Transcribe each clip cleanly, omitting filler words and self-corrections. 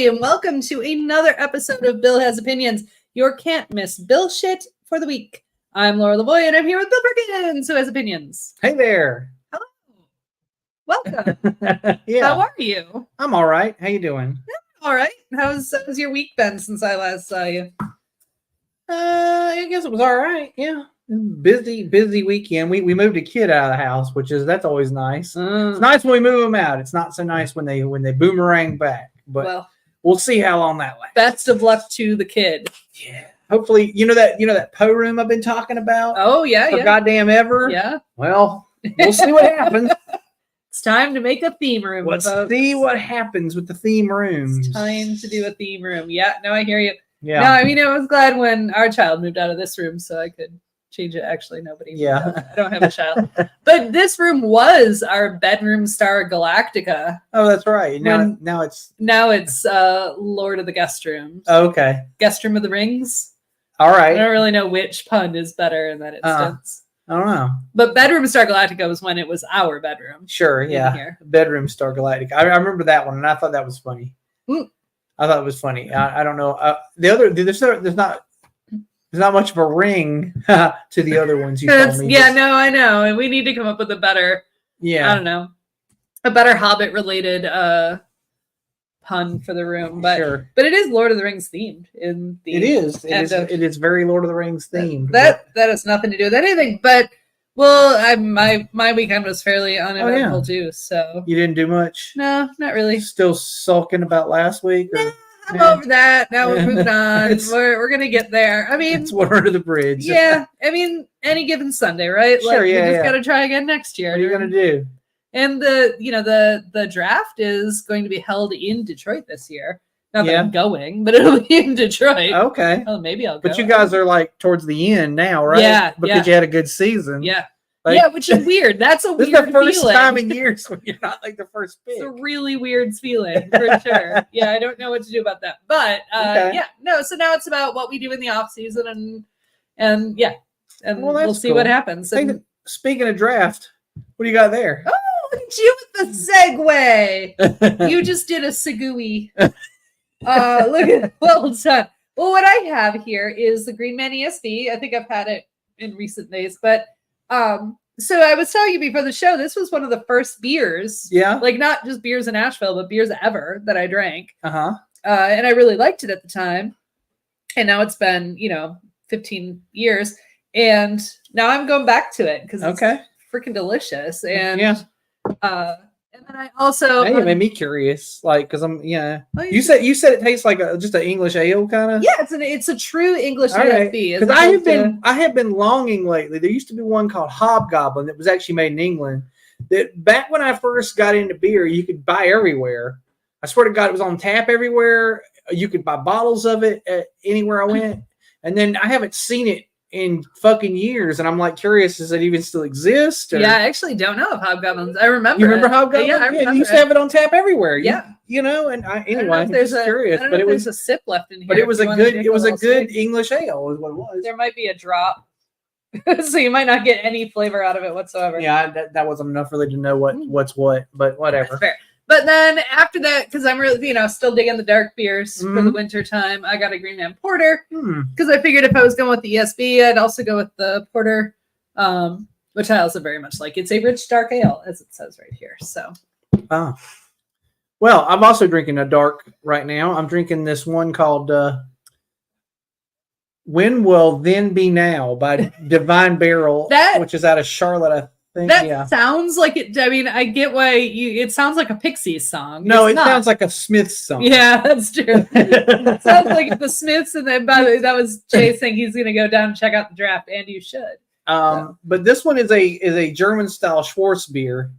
everybody, and welcome to another episode of Bill Has Opinions, your can't-miss Bill shit for the week. I'm Laura Lavoie, and I'm here with Bill Perkins, who has opinions. Hey there. Hello. Welcome. Yeah. How are you? I'm all right. How you doing? All right. How's your week been since I last saw you? I guess it was all right. Yeah. Busy weekend. We moved a kid out of the house, that's always nice. It's nice when we move them out. It's not so nice when they boomerang back. But well, we'll see how long that lasts. Best of luck to the kid. Yeah. Hopefully, you know that Poe room I've been talking about. Oh yeah, for goddamn ever. Yeah. Well, we'll see what happens. It's time to make a theme room. Let's see what happens with the theme rooms. It's time to do a theme room. Yeah. No, I hear you. Yeah. No, I mean, I was glad when our child moved out of this room so I could change it. Actually, nobody. Yeah. I don't have a child. But this room was our bedroom star Galactica. Oh, that's right. Now it's Lord of the Guest Rooms. Oh, okay. Guest Room of the Rings. All right. I don't really know which pun is better in that instance. I don't know. But Bedroom Star Galactica was when it was our bedroom. Sure, yeah. Here. Bedroom Star Galactica. I remember that one, and I thought that was funny. I thought it was funny. I don't know. There's not much of a ring to the other ones you told me. Yeah, no, I know. And we need to come up with a better, I don't know, a better Hobbit-related pun for the room. But sure. But it is Lord of the Rings themed. It is very Lord of the Rings themed. That has nothing to do with anything. But, well, my weekend was fairly uneventful too. So you didn't do much? No, not really. Still sulking about last week? Or? I'm over that. Now we're moving on. We're gonna get there. I mean, it's water under the bridge. Yeah. I mean, any given Sunday, right? Sure, we just gotta try again next year. What are you gonna do? And the draft is going to be held in Detroit this year. Not that I'm going, but it'll be in Detroit. Okay. Oh, maybe I'll go. But you guys are like towards the end now, right? Yeah. Because you had a good season. Yeah. Which is weird. That's a weird feeling. This is the first time in years when you're not like the first pick. It's a really weird feeling, for sure. Yeah, I don't know what to do about that. But, so now it's about what we do in the off season and we'll see what happens. Speaking of draft, what do you got there? Oh, look at you with the segue. You just did a segue. Look at well done. Well, what I have here is the Green Man ESV. I think I've had it in recent days, but so I was telling you before the show, this was one of the first beers. Yeah. Like not just beers in Asheville, but beers ever that I drank. Uh-huh. And I really liked it at the time. And now it's been, 15 years. And now I'm going back to it because it's freaking delicious. And and then I also it made me curious, like, because I'm you said it tastes like just an English ale kind of. Yeah, it's a true English ale. Because I have been longing lately. There used to be one called Hobgoblin that was actually made in England. That back when I first got into beer, you could buy everywhere. I swear to God, it was on tap everywhere. You could buy bottles of it anywhere I went, and then I haven't seen it in fucking years, and I'm like curious, does it even still exist? Or? Yeah, I actually don't know of Hobgoblins. I remember. You remember Hobgoblins? Yeah, I remember. You used to have it on tap everywhere. Yeah, and I'm just curious. But it was a sip left in here. But it was a good English ale, is what it was. There might be a drop, so you might not get any flavor out of it whatsoever. Yeah, that wasn't enough really to know what's what, but whatever. That's fair. But then after that, because I'm really, still digging the dark beers for the winter time, I got a Green Man Porter because I figured if I was going with the ESB, I'd also go with the Porter, which I also very much like. It's a rich dark ale, as it says right here. So, well, I'm also drinking a dark right now. I'm drinking this one called "When Will Then Be Now" by Divine Barrel, which is out of Charlotte, I think. That sounds like it. I mean, I get why it sounds like a Pixies song. No, it sounds like a Smiths song. Yeah, that's true. It sounds like the Smiths, and then by the way, that was Jay saying he's going to go down and check out the draft, and you should. But this one is a German style Schwarzbier.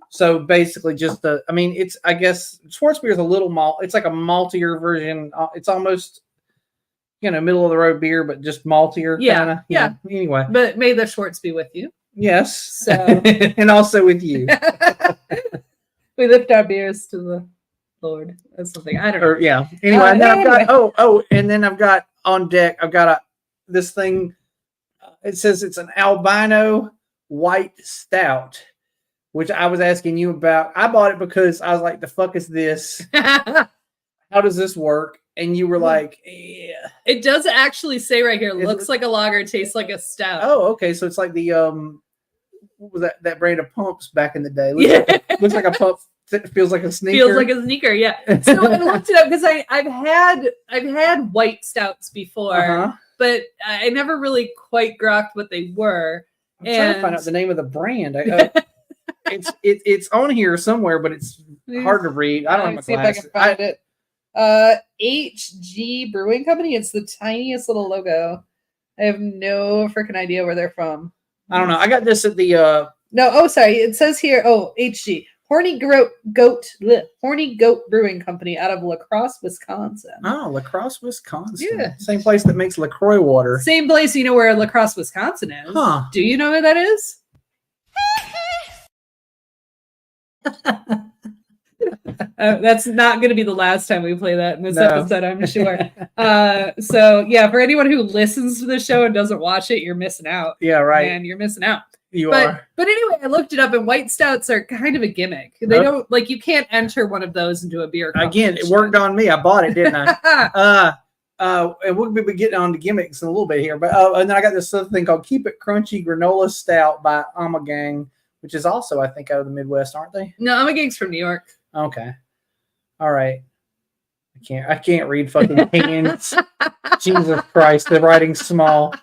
So basically, I guess Schwarzbier is a little malt. It's like a maltier version. It's almost middle of the road beer, but just maltier. Yeah. Anyway, but may the Schwartz be with you. Yes. So and also with you. We lift our beers to the Lord. That's something I don't know. Yeah. Anyway, and then I've got and then I've got on deck. I've got this thing. It says it's an albino white stout, which I was asking you about. I bought it because I was like, "The fuck is this?" how does this work? And you were like, yeah. It does actually say right here, Is looks it- like a lager, tastes like a stout. Oh, okay. So it's like the what was that brand of pumps back in the day? Yeah. Looks like a pump. Feels like a sneaker. Feels like a sneaker, yeah. So I looked it up because I've had white stouts before, Uh-huh. but I never really quite grokked what they were. I'm trying to find out the name of the brand. It's on here somewhere, but it's hard to read. I don't have my see if I glasses. can find it. HG Brewing Company. It's the tiniest little logo. I have no freaking idea where they're from. I don't know. I got this at the No, oh sorry. It says here, HG. Horny Goat Brewing Company out of La Crosse, Wisconsin. La Crosse, Wisconsin. Yeah. Same place that makes LaCroix water. Same place you know where La Crosse, Wisconsin is. Huh. Do you know where that is? That's not going to be the last time we play that in this episode, I'm sure. So yeah, for anyone who listens to the show and doesn't watch it, you're missing out. Yeah, right. Man, you're missing out. You are. But anyway, I looked it up, and white stouts are kind of a gimmick. They don't like you can't enter one of those into a beer Again, it worked on me. I bought it, didn't I? And we'll be getting on to gimmicks in a little bit here. But and then I got this other thing called Keep It Crunchy Granola Stout by Amagang, which is also, I think, out of the Midwest, aren't they? No, I'm a gang's from New York. Okay. All right. I can't read fucking cans. Jesus Christ, the writing's small.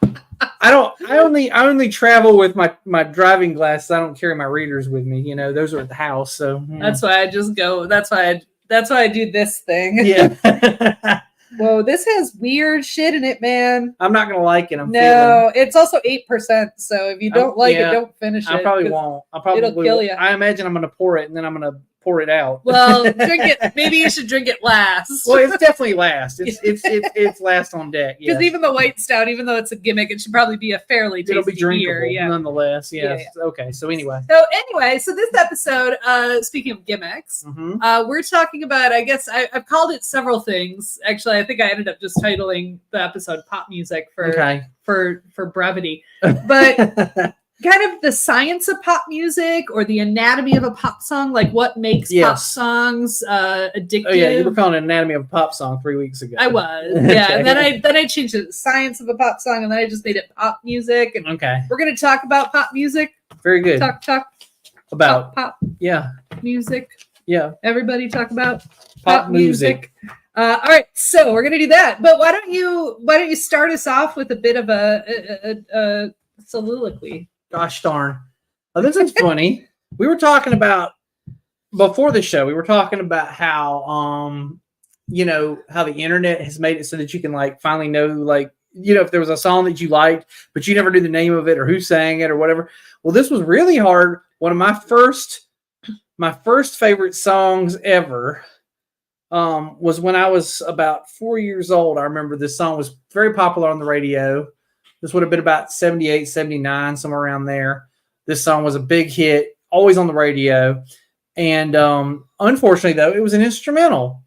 I only travel with my driving glasses. I don't carry my readers with me. You know, those are at the house. So That's why I just go. That's why I do this thing. Yeah. Whoa, this has weird shit in it, man. I'm not gonna like it. No, it's also 8%. So if you don't like it, don't finish it. I probably won't. It'll kill you. I imagine I'm gonna pour it and then I'm gonna pour it out. Well, drink it. Maybe you should drink it last. Well, it's definitely last. It's last on deck. Because even the white stout, even though it's a gimmick, it should probably be a fairly tasty It'll be drinkable, beer. nonetheless. Yes. Yeah. Okay. So anyway. So this episode, speaking of gimmicks, we're talking about. I guess I've called it several things. Actually, I think I ended up just titling the episode "Pop Music" for brevity, but. Kind of the science of pop music or the anatomy of a pop song, like what makes pop songs addictive. Oh yeah, you were calling it anatomy of a pop song 3 weeks ago. I was, yeah. Okay. And then I changed it to science of a pop song, and then I just made it pop music. And we're gonna talk about pop music. Very good. Talk about pop. Yeah. Music. Yeah. Everybody talk about pop music. All right, so we're gonna do that. But why don't you start us off with a bit of a soliloquy? Gosh darn. Oh, this is funny. We were talking about before the show, we were talking about how how the internet has made it so that you can like finally know like, if there was a song that you liked, but you never knew the name of it or who sang it or whatever. Well, this was really hard. One of my first favorite songs ever was when I was about 4 years old. I remember this song was very popular on the radio. This would have been about 78, 79, somewhere around there. This song was a big hit, always on the radio. And unfortunately, though, it was an instrumental.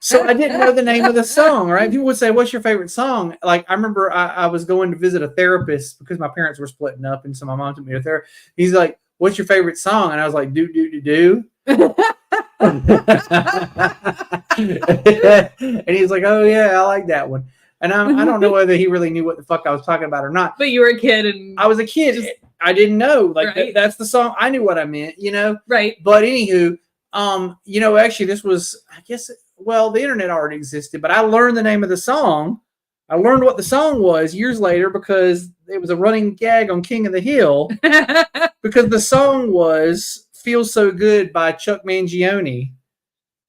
So I didn't know the name of the song, right? People would say, what's your favorite song? Like, I remember I was going to visit a therapist because my parents were splitting up. And so my mom took me to a therapist. He's like, what's your favorite song? And I was like, do, do, do, do. And he's like, oh, yeah, I like that one. And I don't know whether he really knew what the fuck I was talking about or not. But you were a kid, and I was a kid. I didn't know. Like that's the song. I knew what I meant, Right. But anywho, actually, this was, I guess. Well, the internet already existed, but I learned the name of the song. I learned what the song was years later because it was a running gag on King of the Hill. Because the song was "Feels So Good" by Chuck Mangione.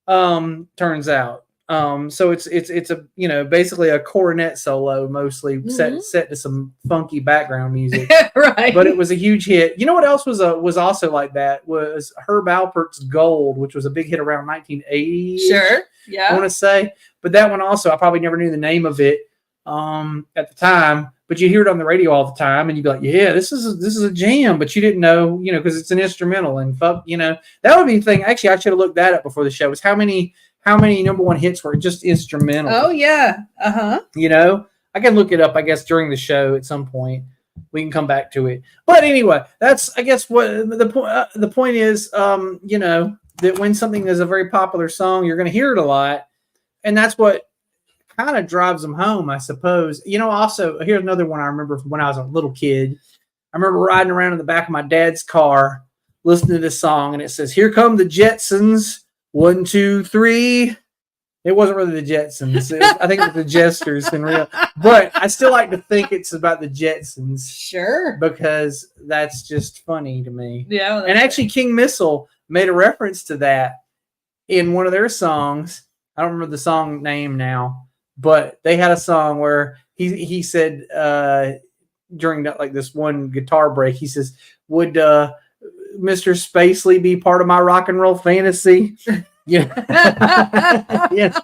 Turns out. So it's a basically a cornet solo, mostly set to some funky background music, right? But it was a huge hit. You know what else was also like that was Herb Alpert's "Gold," which was a big hit around 1980. Sure, yeah. I want to say, but that one also I probably never knew the name of it at the time. But you hear it on the radio all the time, and you'd be like, "Yeah, this is a jam," but you didn't know, because it's an instrumental and fuck, that would be the thing. Actually, I should have looked that up before the show. Was how many number one hits were just instrumental? Oh yeah, I can look it up. I guess during the show at some point we can come back to it. But anyway, that's I guess what the point. The point is, that when something is a very popular song, you're going to hear it a lot. and that's what kind of drives them home, I suppose. Also, here's another one I remember from when I was a little kid. I remember riding around in the back of my dad's car listening to this song, and it says, "Here come the Jetsons, 1, 2, 3." It wasn't really the Jetsons. I think it was the Jesters in real. But I still like to think it's about the Jetsons. Sure. Because that's just funny to me. Yeah. Well, and actually, King Missile made a reference to that in one of their songs. I don't remember the song name now, but they had a song where he said during this one guitar break, he says, "Would Mr. Spacely be part of my rock and roll fantasy?" Yeah. Yeah.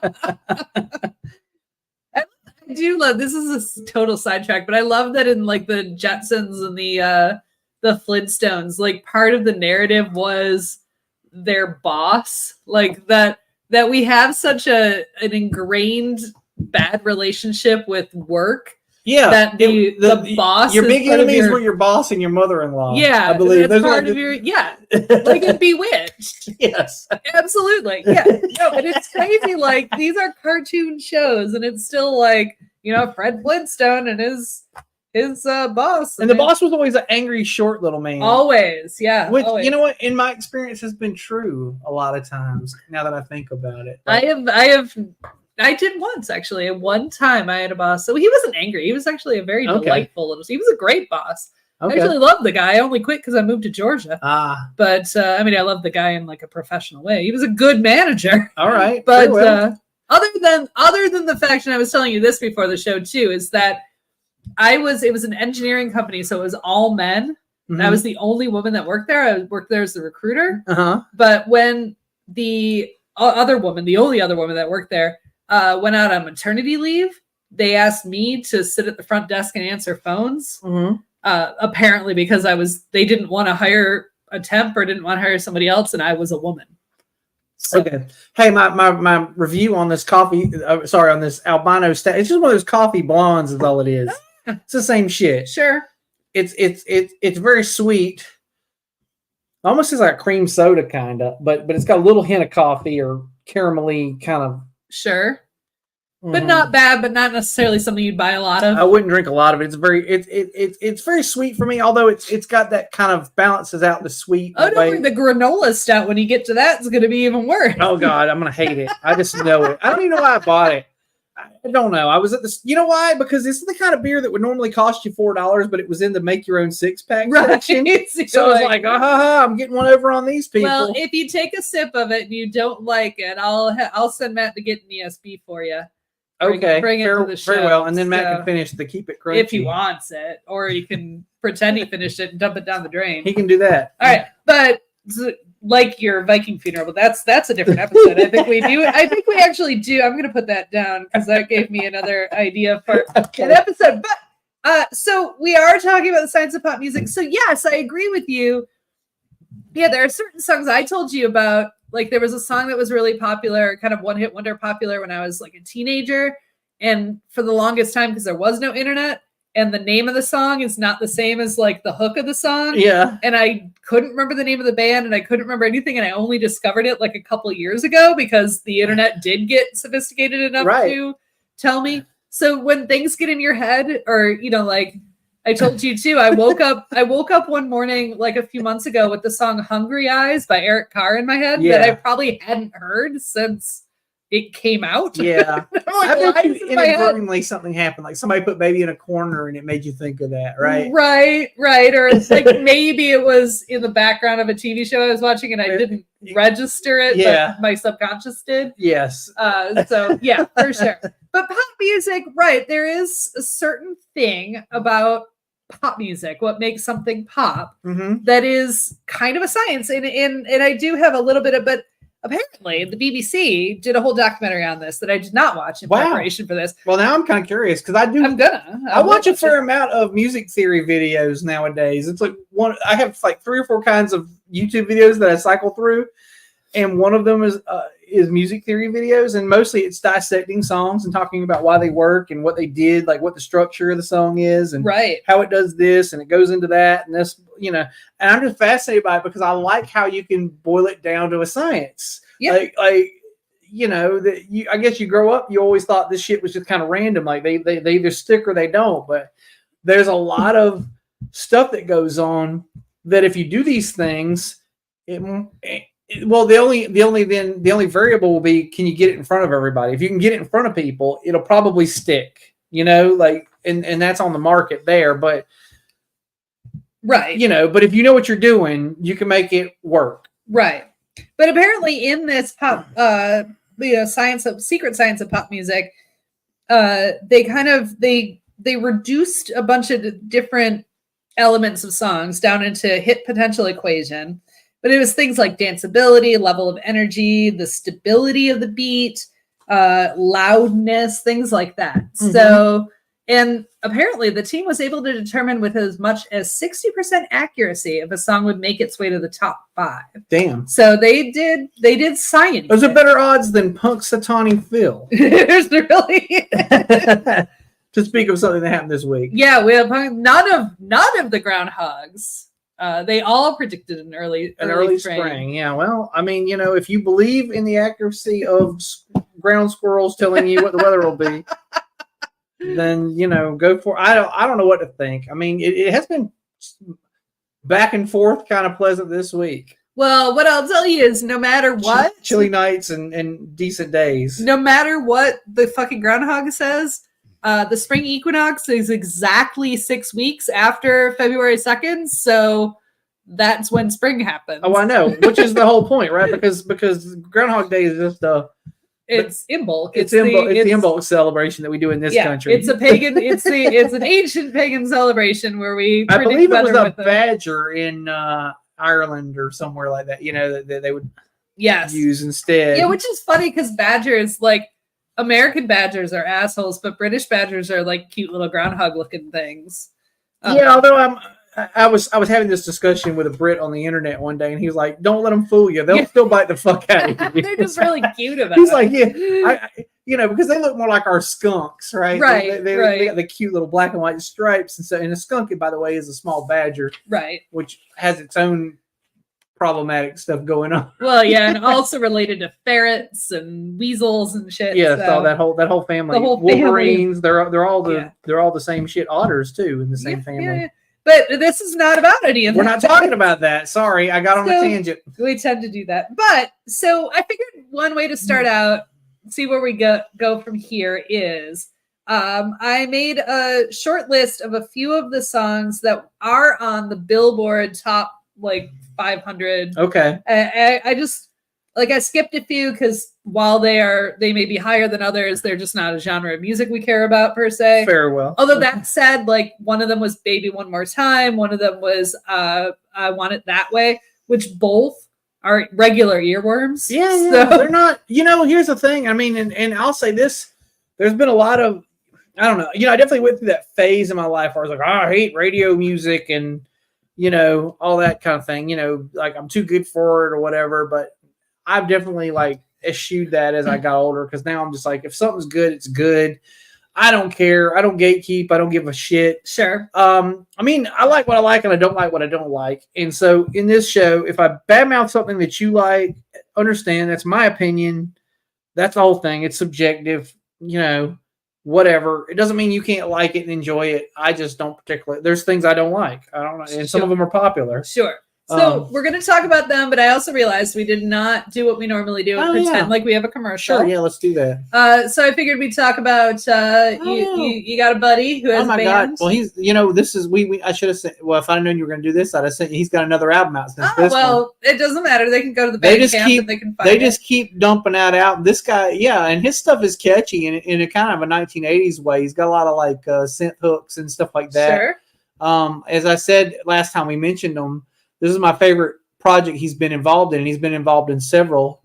I do love, this is a total sidetrack, but I love that in like the Jetsons and the Flintstones, like part of the narrative was their boss, like that we have such an ingrained bad relationship with work. Yeah, that the boss. Your big enemies were your boss and your mother-in-law. Yeah, I believe that's part of your. Yeah, like in Bewitched. Yes, absolutely. Yeah, no, but it's crazy. Like these are cartoon shows, and it's still like Fred Flintstone and his boss, and the boss was always an angry, short little man. Always, yeah. Which always. You know what, in my experience, has been true a lot of times. Now that I think about it, I did once, actually. At one time, I had a boss. So he wasn't angry. He was actually a very delightful little... He was a great boss. Okay. I actually loved the guy. I only quit because I moved to Georgia. But, I loved the guy in like a professional way. He was a good manager. All right. But other than the fact, and I was telling you this before the show too, is that it was an engineering company, so it was all men. Mm-hmm. I was the only woman that worked there. I worked there as the recruiter. Uh-huh. But when the other woman, the only other woman that worked there, went out on maternity leave, they asked me to sit at the front desk and answer phones. Mm-hmm. Apparently because they didn't want to hire a temp or didn't want to hire somebody else, and I was a woman. So. Okay. Hey, my review on this coffee, on this albino stout, it's just one of those coffee blondes is all it is. It's the same shit. Sure. It's very sweet. Almost is like cream soda kind of, but it's got a little hint of coffee or caramelly kind of. Sure. But not bad, but not necessarily something you'd buy a lot of. I wouldn't drink a lot of it. It's very sweet for me, although it's got that kind of balances out the sweet. Oh, don't worry, the granola stout, when you get to that, is going to be even worse. Oh God, I'm going to hate it. I just know it. I don't even know why I bought it. I don't know. I was at this. You know why? Because this is the kind of beer that would normally cost you $4, but it was in the make your own 6-pack section. So I was like, I'm getting one over on these people. Well, if you take a sip of it and you don't like it, I'll send Matt to get an ESB for you. Bring it to the show. Very well, and then Matt can finish the Keep It Crunchy if he wants it, or you can pretend he finished it and dump it down the drain. He can do that. All right, but like your Viking funeral, but that's a different episode. I think we do. I think we actually do. I'm going to put that down because that gave me another idea for an episode. But so we are talking about the science of pop music. So yes, I agree with you. Yeah, there are certain songs I told you about. Like there was a song that was really popular, kind of one-hit wonder popular when I was like a teenager. And for the longest time, because there was no internet, and the name of the song is not the same as like the hook of the song. Yeah. And I couldn't remember the name of the band, and I couldn't remember anything. And I only discovered it like a couple of years ago because the internet did get sophisticated enough to tell me. So when things get in your head, or, like I told you too, I woke up one morning like a few months ago with the song Hungry Eyes by Eric Carr in my head that I probably hadn't heard since it came out. Yeah. I bet you inadvertently something happened. Like somebody put Baby in a Corner and it made you think of that, right? Right. Or it's like maybe it was in the background of a TV show I was watching and I didn't register it, but my subconscious did. Yes. So yeah, for sure. But pop music, right. There is a certain thing about pop music, what makes something pop, that is kind of a science. And I do have a little bit of, but apparently the BBC did a whole documentary on this that I did not watch in preparation for this. Well, now I'm kind of curious because I watch a fair amount of music theory videos nowadays. It's like I have like 3 or 4 kinds of YouTube videos that I cycle through. And one of them is music theory videos, and mostly it's dissecting songs and talking about why they work and what they did, like what the structure of the song is and how it does this and it goes into that and this, and I'm just fascinated by it because I like how you can boil it down to a science. Yeah. Like you know, that you, I guess you grow up, you always thought this shit was just kind of random. Like they either stick or they don't. But there's a lot of stuff that goes on that if you do these things, well, the only variable will be, can you get it in front of everybody? If you can get it in front of people, it'll probably stick, you know, like, and that's on the market there. But, right. You know, but if you know what you're doing, you can make it work. Right. But apparently in this pop, secret science of pop music, they reduced a bunch of different elements of songs down into hit potential equation. But it was things like danceability, level of energy, the stability of the beat, loudness, things like that. Mm-hmm. So, and apparently the team was able to determine with as much as 60% accuracy if a song would make its way to the top 5. Damn. So they did science. Those are better odds than Punxsutawney Phil. There's really to speak of something that happened this week. Yeah, we have none of the groundhogs. They all predicted an early spring. Yeah, well, I mean, you know, if you believe in the accuracy of ground squirrels telling you what the weather will be, then, you know, go for it. I don't know what to think. I mean, it has been back and forth, kind of pleasant this week. Well, what I'll tell you is, no matter what, chilly nights and decent days. No matter what the fucking groundhog says, the spring equinox is exactly 6 weeks after February 2nd, so that's when spring happens. Oh, I know, which is the whole point, right? Because Groundhog Day is just it's Imbolc. It's the Imbolc celebration that we do in this country. It's a pagan. It's an ancient pagan celebration where we. I believe it was a badger in Ireland or somewhere like that. You know, that they would use instead. Yeah, which is funny because badgers, like, American badgers are assholes, but British badgers are like cute little groundhog looking things. Yeah, although I was having this discussion with a Brit on the internet one day, and he was like, "Don't let them fool you; they'll still bite the fuck out of you." They're just really cute about it. He's like, "Yeah, you know, because they look more like our skunks, right? Right, they got the cute little black and white stripes, and so, and a skunk, by the way, is a small badger, right, which has its own problematic stuff going on. Well, yeah, and also related to ferrets and weasels and shit. Yeah, so that whole family, the whole Wolverines, family. They're all the same shit. Otters too, in the same family. Yeah. But this is not about any of that. We're not talking about that. Sorry, I got on a tangent. We tend to do that. But so I figured one way to start out, see where we go from here is I made a short list of a few of the songs that are on the Billboard top 500. Okay. I skipped a few because while they may be higher than others, they're just not a genre of music we care about per se. Very well. Although that said, one of them was Baby One More Time. One of them was I Want It That Way, which both are regular earworms. Yeah, so they're not, here's the thing. I mean, and I'll say this, there's been a lot of, I don't know, I definitely went through that phase in my life where I was like, I hate radio music and, all that kind of thing, I'm too good for it or whatever. But I've definitely eschewed that as I got older, because now I'm just like, if something's good, it's good. I don't care. I don't gatekeep. I don't give a shit. Sure. I mean, I like what I like and I don't like what I don't like. And so in this show, if I badmouth something that you like, understand that's my opinion. That's the whole thing. It's subjective, whatever. It doesn't mean you can't like it and enjoy it. I just don't particularly. There's things I don't like. I don't know. And some of them are popular. Sure. So we're going to talk about them, but I also realized we did not do what we normally do and pretend like we have a commercial. Sure, yeah, let's do that. So I figured we'd talk about you got a buddy who has a band. God. Well, he's this is we I should have said, well, if I'd known you were going to do this, I'd have said he's got another album out since this one. It doesn't matter. They can go to the band camp and they can find it. They just keep dumping that out. This guy, and his stuff is catchy in a kind of a 1980s way. He's got a lot of synth hooks and stuff like that. Sure. As I said last time we mentioned him, this is my favorite project he's been involved in. He's been involved in several.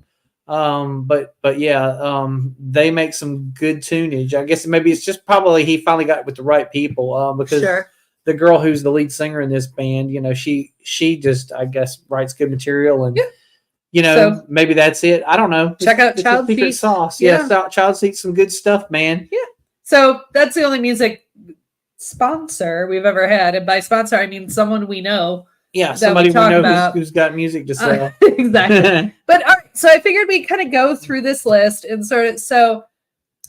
But they make some good tunage. I guess maybe it's just probably he finally got with the right people. Because the girl who's the lead singer in this band, she just, I guess, writes good material, and so, maybe that's it. I don't know. Check out Child Secret Sauce. Yeah, Child Seat, some good stuff, man. Yeah. So that's the only music sponsor we've ever had, and by sponsor I mean someone we know Yeah, that somebody we we talk know about. who's got music to sell. Exactly. But all right, so I figured we'd kind of go through this list and sort of. So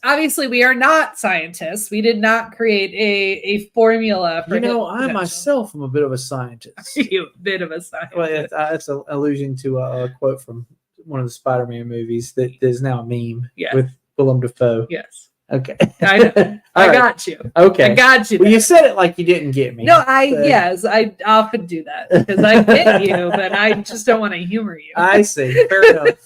obviously, we are not scientists. We did not create a formula for. I myself am a bit of a scientist. You a bit of a scientist. Well, that's an allusion to a quote from one of the Spider-Man movies that is now a meme with Willem Dafoe. Yes. Okay. I know. I got you. Okay. I got you. Well, you said it like you didn't get me. No, yes, I often do that because I get you, but I just don't want to humor you. I see. Fair enough.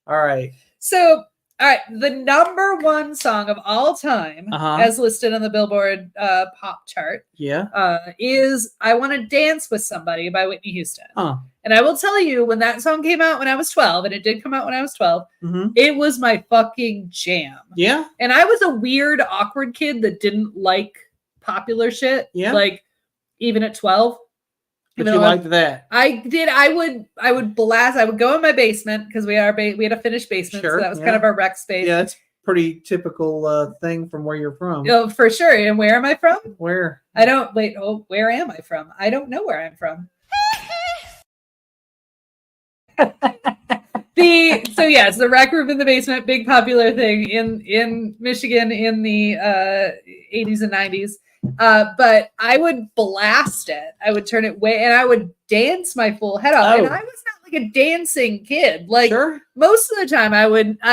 All right. So, all right, the number one song of all time, as listed on the Billboard pop chart, is "I Want to Dance with Somebody" by Whitney Houston. And I will tell you, when that song came out when I was 12, and it did come out when I was 12, it was my fucking jam. Yeah. And I was a weird, awkward kid that didn't like popular shit. Yeah. Like, even at 12. But you liked that. I did. I would blast. I would go in my basement because we had a finished basement. Sure, so that was kind of our rec space. Yeah, that's pretty typical thing from where you're from. Oh, for sure. And where am I from? Where? I don't wait. Oh, where am I from? I don't know where I'm from. The rec room in the basement, big popular thing in Michigan in the 80s and 90s. But I would blast it. I would turn it way, and I would dance my full head off. And I was not like a dancing kid. Like most of the time, I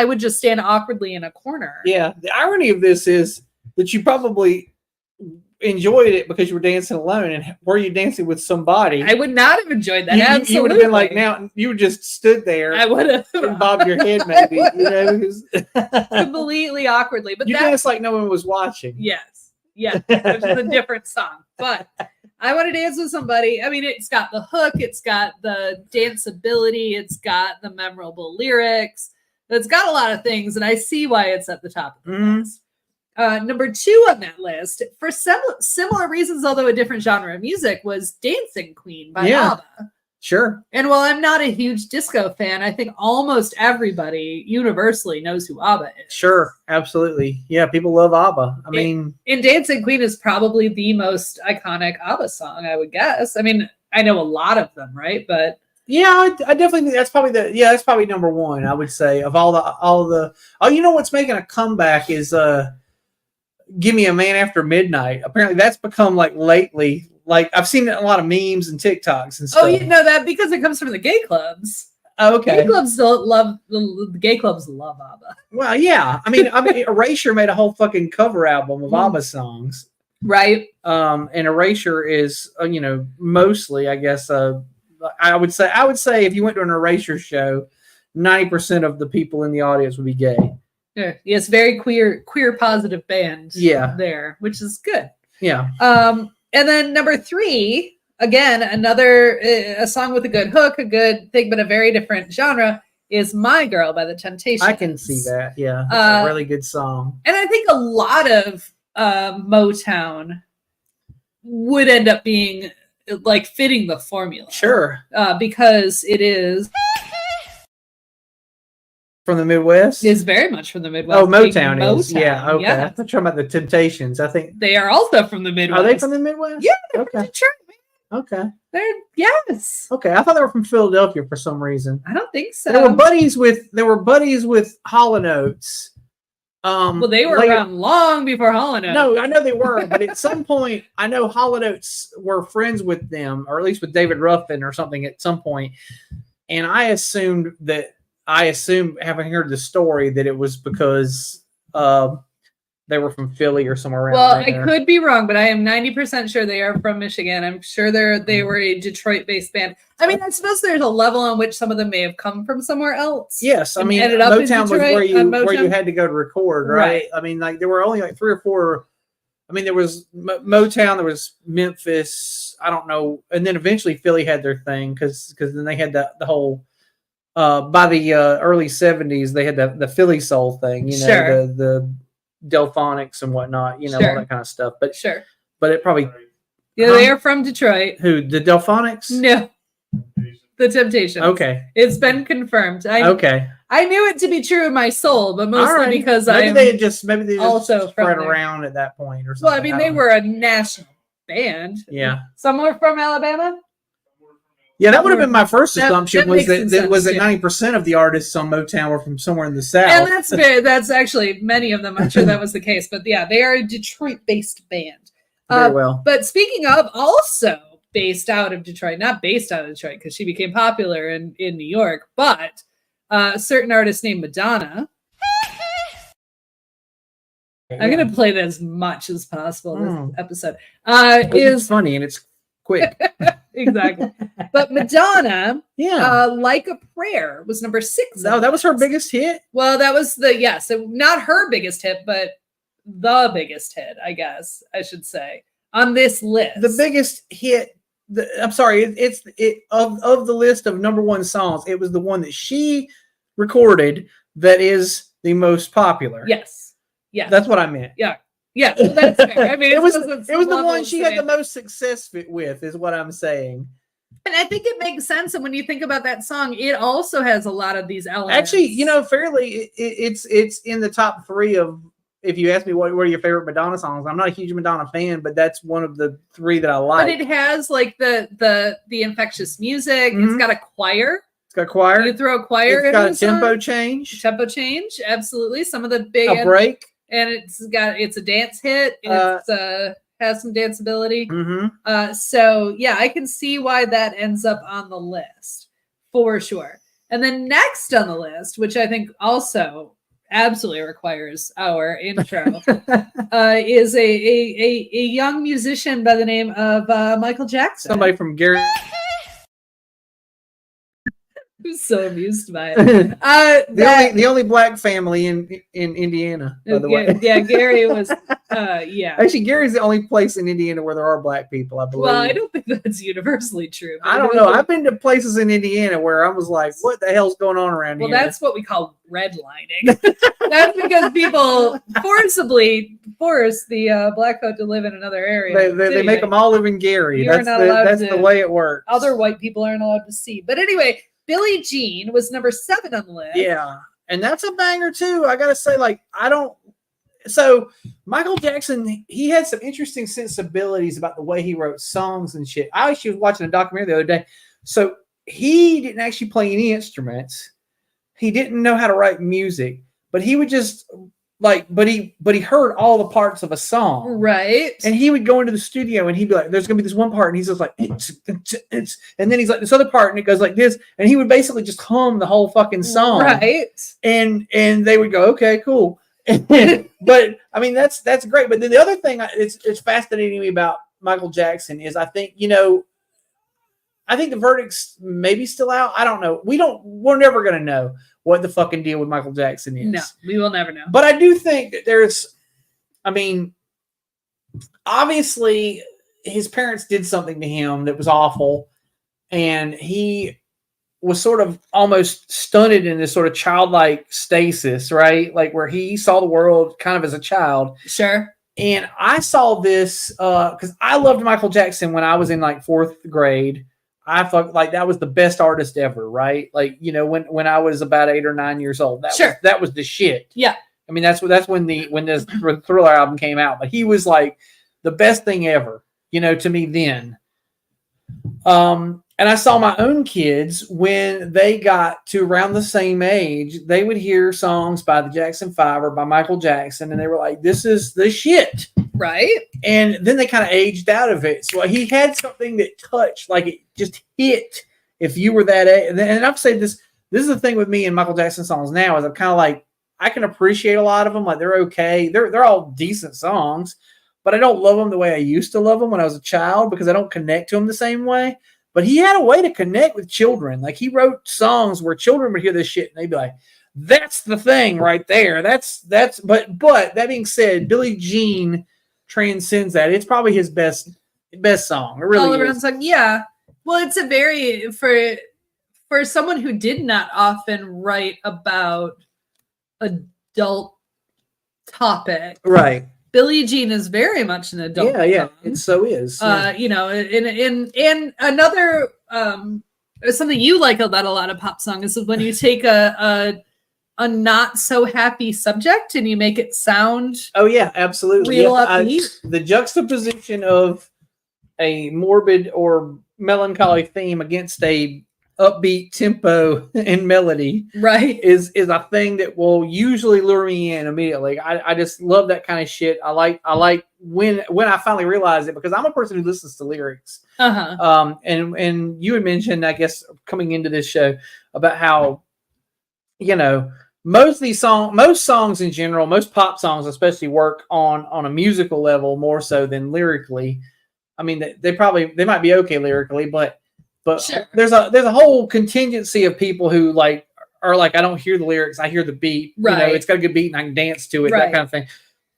would just stand awkwardly in a corner. Yeah. The irony of this is that you probably enjoyed it because you were dancing alone, and were you dancing with somebody? I would not have enjoyed that. Absolutely. You would have been like, now you just stood there. I would have and bobbed your head, maybe. Completely awkwardly, but you danced like no one was watching. Yes, which is a different song. But I Want to Dance with Somebody. I mean, it's got the hook, it's got the danceability, it's got the memorable lyrics, it's got a lot of things, and I see why it's at the top of the list. Number 2 on that list, for similar reasons, although a different genre of music, was Dancing Queen by ABBA. Sure. And while I'm not a huge disco fan, I think almost everybody universally knows who ABBA is. Sure, absolutely. Yeah, people love ABBA. I mean, Dancing Queen is probably the most iconic ABBA song, I would guess. I mean, I know a lot of them, right? But yeah, I definitely think that's probably number 1, I would say, of all the you know what's making a comeback is Give Me a Man After Midnight. Apparently that's become like lately, like I've seen a lot of memes and TikToks and stuff. Oh, you know that because it comes from the gay clubs. Oh, okay. Gay clubs love ABBA. Well, yeah. I mean, Erasure made a whole fucking cover album of ABBA songs. Right. And Erasure is, mostly, I guess, I would say if you went to an Erasure show, 90% of the people in the audience would be gay. Yeah, yes, very queer positive band. Yeah, there, which is good. Yeah. And then number 3, again, another a song with a good hook, a good thing, but a very different genre, is "My Girl" by the Temptations. I can see that. Yeah, it's a really good song. And I think a lot of Motown would end up being like fitting the formula. Sure. Because it is. From the Midwest? Is very much from the Midwest. Oh, Motown is. Yeah, okay. Yeah. I'm talking about the Temptations. I think they are also from the Midwest. Are they from the Midwest? Yeah, they're from Detroit, man. Okay. Yes. Okay, I thought they were from Philadelphia for some reason. I don't think so. They were buddies with Hall & Oates. Well, they were around long before Hall & Oates. No, I know they were, but at some point, I know Hall & Oates were friends with them, or at least with David Ruffin or something at some point. And I assume, having heard the story, that it was because they were from Philly or somewhere around there. Well, I could be wrong, but I am 90% sure they are from Michigan. I'm sure they were a Detroit-based band. I mean, I suppose there's a level on which some of them may have come from somewhere else. Yes, I mean, Motown was where you had to go to record, right? I mean, like there were only like 3 or 4. I mean, there was Motown, there was Memphis, I don't know, and then eventually Philly had their thing because then they had the whole. By the early 70s, they had the Philly soul thing, the Delphonics and whatnot, all that kind of stuff. But but it probably they are from Detroit. Who, the Delphonics? No, the Temptations. Okay, it's been confirmed. I knew it to be true in my soul, but mostly because maybe they just also spread around at that point or something. Well, I mean, they were a national band. Yeah, Somewhere from Alabama. Yeah, that would have been my first That- assumption that was makes that some sense, 90% of the artists on Motown were from somewhere in the South. And that's actually many of them. I'm sure that was the case. But yeah, they are a Detroit-based band. Very well. But speaking of, also based out of Detroit, not based out of Detroit because she became popular in New York, but a certain artist named Madonna. I'm going to play that as much as possible this episode. It's funny and it's quick. Exactly. But Madonna, Yeah. Like a Prayer was number 6. No, that was her biggest hit. Well, that was so not her biggest hit, but the biggest hit, I guess I should say, on this list. The biggest hit. I'm sorry, it's of the list of number one songs. It was the one that she recorded that is the most popular. Yes. Yeah. That's what I meant. Yeah. Yeah. Well, that's fair. I mean, it was the one she had the most success with, is what I'm saying. And I think it makes sense. And when you think about that song, it also has a lot of these elements. Actually, fairly, it's in the top 3 of. If you ask me what are your favorite Madonna songs, I'm not a huge Madonna fan, but that's one of the 3 that I like. But it has like the infectious music. It's got a choir. It's got choir. You throw a choir. It's got a tempo change. Tempo change, absolutely. Some of the big a break, and it's a dance hit. It's has some danceability. So yeah, I can see why that ends up on the list for sure. And then next on the list, which I think also absolutely requires our intro, is a young musician by the name of Michael Jackson. Somebody from Gary. Who's so amused by it. The only black family in Indiana, by the way. Yeah, Gary was. Yeah. Actually, Gary's the only place in Indiana where there are black people, I believe. Well, I don't think that's universally true. I don't know. I've been to places in Indiana where I was like, "What the hell's going on around here?" Well, that's what we call redlining. That's because people forcibly force the black folk to live in another area. They make them all live in Gary. That's the way it works. Other white people aren't allowed to see. But anyway, Billie Jean was number 7 on the list. Yeah, and that's a banger too. I gotta say, so Michael Jackson, he had some interesting sensibilities about the way he wrote songs and shit. I actually was watching a documentary the other day. So he didn't actually play any instruments. He didn't know how to write music, but he would just but he heard all the parts of a song. Right. And he would go into the studio and he'd be like, there's going to be this one part. And he's just like, it's, and then he's like this other part and it goes like this. And he would basically just hum the whole fucking song. Right. And they would go, okay, cool. But I mean, that's great. But then the other thing it's fascinating to me about Michael Jackson is I think the verdict's maybe still out. I don't know. We're never going to know what the fucking deal with Michael Jackson is. No, we will never know. But I do think that obviously his parents did something to him that was awful. And he was sort of almost stunted in this sort of childlike stasis, right? Like where he saw the world kind of as a child. Sure. And I saw this because I loved Michael Jackson when I was in like 4th grade. I felt like that was the best artist ever, right? Like, when I was about 8 or 9 years old, that was the shit. Yeah. I mean, that's when this Thriller album came out, but he was like the best thing ever, to me then. And I saw my own kids when they got to around the same age, they would hear songs by the Jackson 5 or by Michael Jackson, and they were like, this is the shit. Right. And then they kind of aged out of it. So he had something that touched, like it just hit if you were that age. And I've said this is the thing with me and Michael Jackson songs now is I'm kind of like, I can appreciate a lot of them. Like they're okay. They're all decent songs, but I don't love them the way I used to love them when I was a child because I don't connect to them the same way. But he had a way to connect with children. Like he wrote songs where children would hear this shit and they'd be like, that's the thing right there. But that being said, Billie Jean transcends that. It's probably his best song. It really all around is. song. Yeah. Well, it's a very for someone who did not often write about adult topic. Right. Billie Jean is very much an adult. Yeah, song. it so is. Yeah. In another something you like about a lot of pop songs is when you take a not so happy subject and you make it sound absolutely real upbeat. The juxtaposition of a morbid or melancholy theme against a upbeat tempo and melody Right. is a thing that will usually lure me in immediately. I just love that kind of shit. I like when I finally realize it, because I'm a person who listens to lyrics. And you had mentioned, I guess, coming into this show about how, you know, most songs in general, most pop songs especially, work on a musical level more so than lyrically. I mean, they might be okay lyrically, but Sure. there's a whole contingency of people who are like, I don't hear the lyrics, I hear the beat. Right. You know, it's got a good beat and I can dance to it, Right. that kind of thing.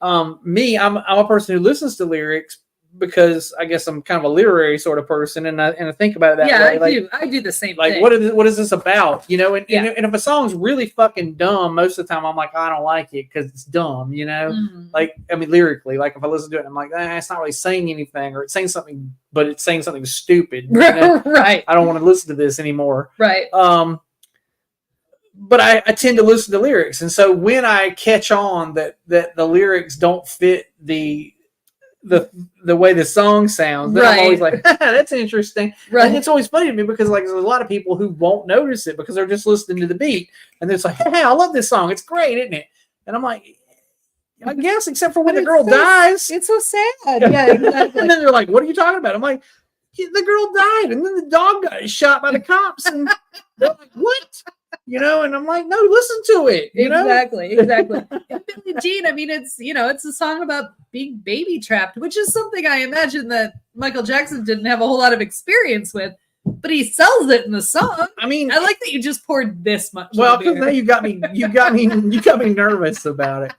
I'm a person who listens to lyrics because I guess I'm kind of a literary sort of person, and I think about it that way. I do the same like, thing. what is this about? You know, and if a song's really fucking dumb, most of the time I'm like, I don't like it because it's dumb. You know, like, I mean, lyrically, like if I listen to it, I'm like, it's not really saying anything, or it's saying something, but it's saying something stupid. You know? Right. I don't want to listen to this anymore. Right. But I tend to listen to lyrics, and so when I catch on that the lyrics don't fit the way the song sounds, then I'm always like, that's interesting. Right. And it's always funny to me because, like, there's a lot of people who won't notice it because they're just listening to the beat, and they're like, hey, I love this song, it's great, isn't it? And I'm like, I guess, except for when the girl dies. It's so sad. Yeah, exactly. And then they're like, what are you talking about? I'm like, the girl died, and then the dog got shot by the cops, and they're like, what? You know, and I'm like, no, listen to it. You exactly. And Billie Jean, I mean, it's a song about being baby trapped, which is something I imagine that Michael Jackson didn't have a whole lot of experience with, but he sells it in the song. I mean, I like that you just poured this much. Well, because now you got me nervous about it.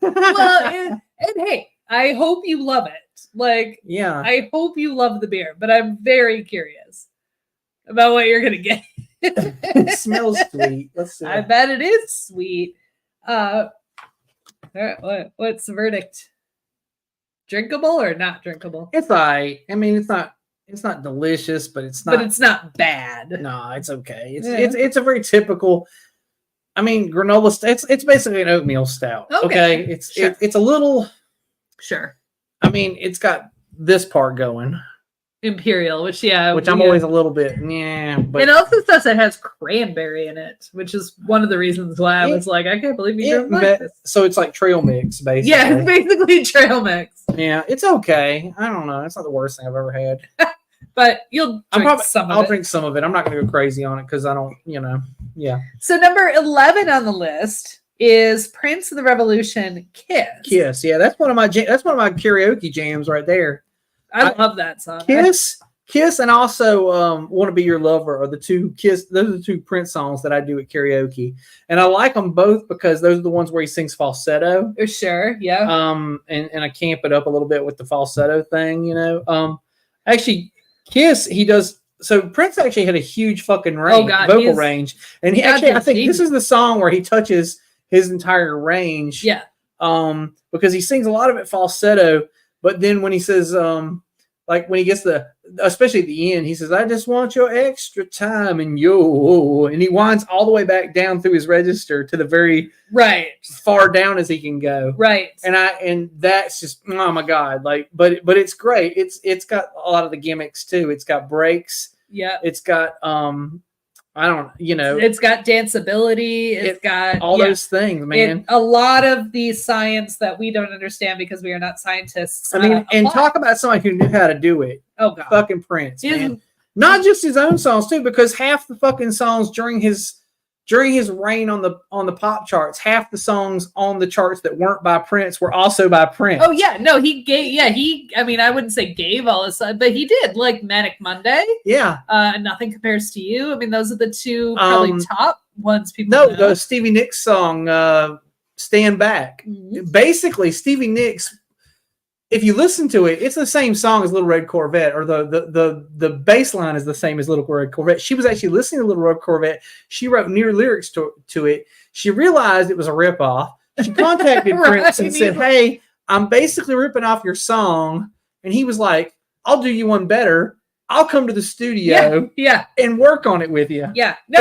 Well, and hey, I hope you love it. Like, yeah, I hope you love the beer, but I'm very curious about what you're gonna get. It smells sweet. Let's see. I bet it is sweet. All right, what's the verdict? Drinkable or not drinkable? It's I mean, it's not delicious, but it's not. But it's not bad. No, it's okay. It's a very typical. I mean, granola. It's basically an oatmeal stout. Okay. It's a little. Sure. I mean, it's got this part going. Imperial, which I'm always a little bit, but it also says it has cranberry in it, which is one of the reasons why I was like, I can't believe you don't like this. So it's like trail mix, basically. Yeah, it's basically trail mix. Yeah, it's okay. I don't know. It's not the worst thing I've ever had. But I'll drink some of it. I'm not going to go crazy on it because I don't, yeah. So number 11 on the list is Prince of the Revolution, Kiss. Kiss, yeah, that's one of my karaoke jams right there. I love that song. Kiss, and also "Want to Be Your Lover" are the two Kiss. Those are the two Prince songs that I do at karaoke, and I like them both because those are the ones where he sings falsetto. Sure, yeah. And I camp it up a little bit with the falsetto thing, Actually, Kiss, he does. So Prince actually had a huge fucking vocal range, and I think this is the song where he touches his entire range. Yeah. Because he sings a lot of it falsetto. But then when he says, like when he gets especially at the end, he says, I just want your extra time and and he winds all the way back down through his register to the very far down as he can go. Right. And that's just, oh my God. Like, but it's great. It's got a lot of the gimmicks too. It's got breaks. Yeah. It's got, it's got danceability. It's got all those things, man. A lot of the science that we don't understand because we are not scientists. I mean, and talk about somebody who knew how to do it. Oh God, fucking Prince, man. Not just his own songs too, because half the fucking songs during his reign on the pop charts, half the songs on the charts that weren't by Prince were also by Prince. Oh yeah, no, he gave. Yeah, I mean, I wouldn't say gave all his, but he did, like Manic Monday. Yeah. Nothing Compares to You. I mean, those are the two probably top ones people know. The Stevie Nicks song, Stand Back. Mm-hmm. Basically, Stevie Nicks, if you listen to it, it's the same song as Little Red Corvette, or the bass line is the same as Little Red Corvette. She was actually listening to Little Red Corvette. She wrote new lyrics to it. She realized it was a ripoff. She contacted Prince and said, hey, I'm basically ripping off your song. And he was like, I'll do you one better. I'll come to the studio and work on it with you. Yeah. No,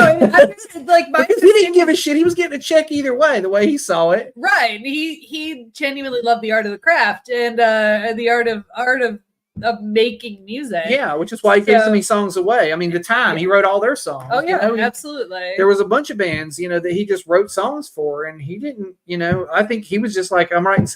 like because he didn't give a shit. He was getting a check either way, the way he saw it. Right. He genuinely loved the art of the craft and the art of of making music. Yeah, which is why he gives so many songs away. I mean, the time he wrote all their songs. Oh yeah, absolutely. There was a bunch of bands, that he just wrote songs for, and he didn't. I think he was just like, I'm writing,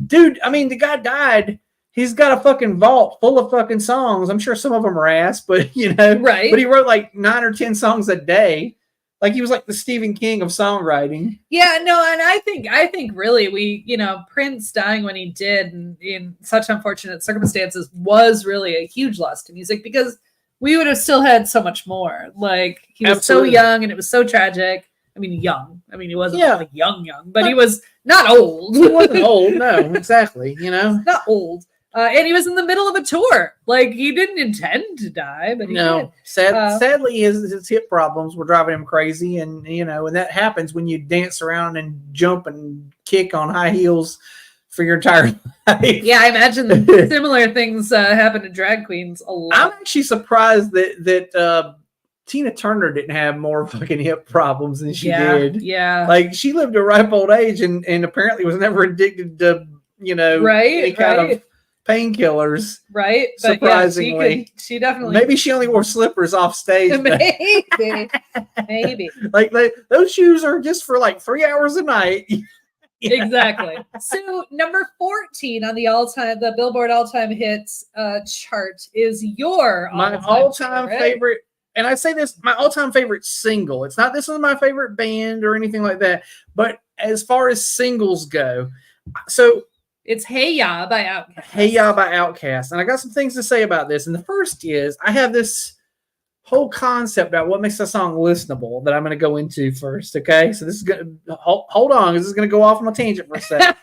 dude. I mean, the guy died. He's got a fucking vault full of fucking songs. I'm sure some of them are ass, but right. But he wrote like 9 or 10 songs a day. Like he was like the Stephen King of songwriting. Yeah, no, and I think really we, Prince dying when he did in such unfortunate circumstances was really a huge loss to music, because we would have still had so much more. Like he was so young and it was so tragic. I mean, young. I mean, he wasn't like young, but he was not old. He wasn't old, no, exactly. Not old. And he was in the middle of a tour. Like, he didn't intend to die, but he did. Sadly, his hip problems were driving him crazy. And, and that happens when you dance around and jump and kick on high heels for your entire life. Yeah, I imagine similar things happen to drag queens a lot. I'm actually surprised that Tina Turner didn't have more fucking hip problems than she did. Yeah. Like, she lived a ripe old age and apparently was never addicted to, any kind of painkillers, right? But surprisingly, she definitely. Maybe she only wore slippers off stage. Maybe. Like those shoes are just for like 3 hours a night. Exactly. So number 14 on the Billboard all-time hits chart is my all-time favorite. And I say this, my all-time favorite single. It's not this is my favorite band or anything like that, but as far as singles go, so. It's Hey Ya by Outkast. Hey Ya by Outkast. And I got some things to say about this. And the first is I have this whole concept about what makes a song listenable that I'm going to go into first. Okay. So this is going to hold on. This is going to go off on a tangent for a second.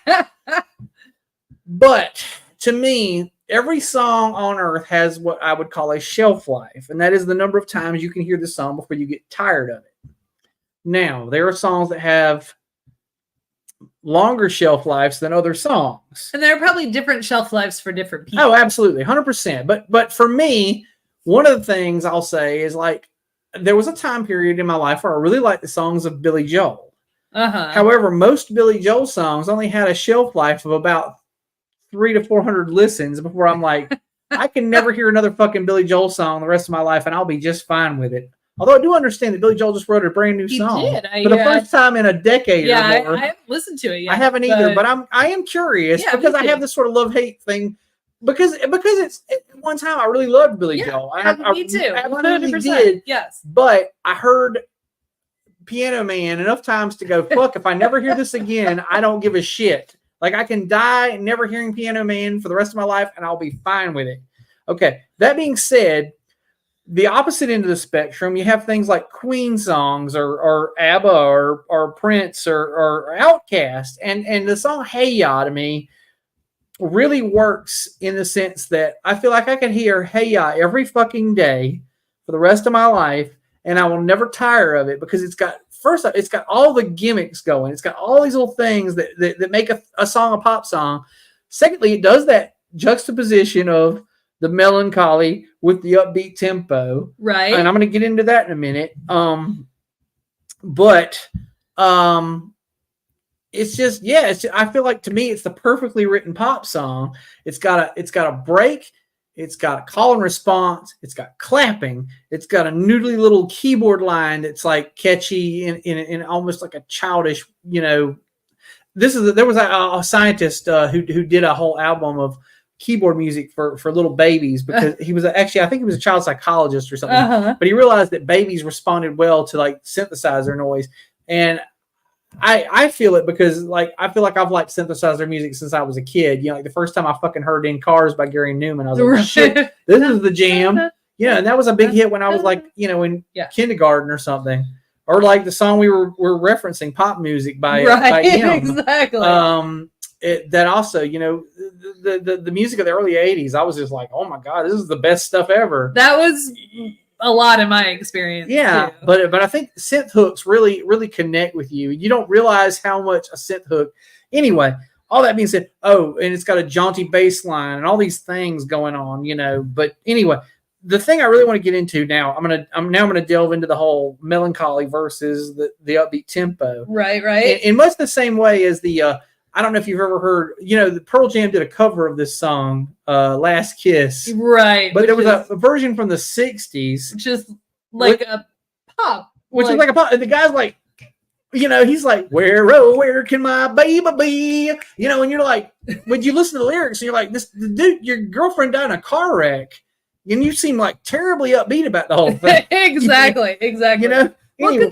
But to me, every song on earth has what I would call a shelf life. And that is the number of times you can hear the song before you get tired of it. Now, there are songs that have longer shelf lives than other songs, and there are probably different shelf lives for different people. Oh, absolutely, 100%. But for me, one of the things I'll say is, like, there was a time period in my life where I really liked the songs of Billy Joel. However, most Billy Joel songs only had a shelf life of about 300 to 400 listens before I'm like, I can never hear another fucking Billy Joel song the rest of my life, and I'll be just fine with it. Although I do understand that Billy Joel just wrote a brand new song for the first time in a decade or more. I haven't listened to it yet. I haven't either, but I am curious because I have this sort of love-hate thing because it's at one time I really loved Billy Joel. Me too. I absolutely did. Yes. But I heard Piano Man enough times to go, fuck, if I never hear this again, I don't give a shit. Like, I can die never hearing Piano Man for the rest of my life and I'll be fine with it. Okay. That being said, the opposite end of the spectrum, you have things like Queen songs or ABBA or Prince or Outkast. And the song Hey Ya to me really works in the sense that I feel like I can hear Hey Ya every fucking day for the rest of my life and I will never tire of it because it's got all the gimmicks going. It's got all these little things that make a song a pop song. Secondly, it does that juxtaposition of the melancholy with the upbeat tempo. Right. And I'm going to get into that in a minute. But it's just, I feel like to me, it's the perfectly written pop song. It's got a break. It's got a call and response. It's got clapping. It's got a noodly little keyboard line that's like catchy in almost like a childish, there was a scientist who did a whole album of keyboard music for little babies because he was I think he was a child psychologist or something, but he realized that babies responded well to like synthesizer noise. And I feel it because like I feel like I've liked synthesizer music since I was a kid. Like the first time I fucking heard In Cars by Gary Newman, I was like, shit, this is the jam. And that was a big hit when I was like, in kindergarten or something. Or like the song we were referencing, Pop Music by him. Exactly. That also, the music of the early 80s, I was just like, oh my God, this is the best stuff ever. That was a lot in my experience. Yeah, too. But I think synth hooks really, really connect with you. You don't realize how much a synth hook. Anyway, all that being said, and it's got a jaunty bass line and all these things going on, But anyway, the thing I really want to get into now, I'm gonna delve into the whole melancholy versus the upbeat tempo. Right. In much the same way as the I don't know if you've ever heard, the Pearl Jam did a cover of this song, Last Kiss. Right. But there was a version from the 60s. Which is like a pop. Which is like a pop. And the guy's like, he's like, where can my baby be? And you're like, when you listen to the lyrics, and you're like, this dude, your girlfriend died in a car wreck. And you seem like terribly upbeat about the whole thing. Exactly. Well, Anyway.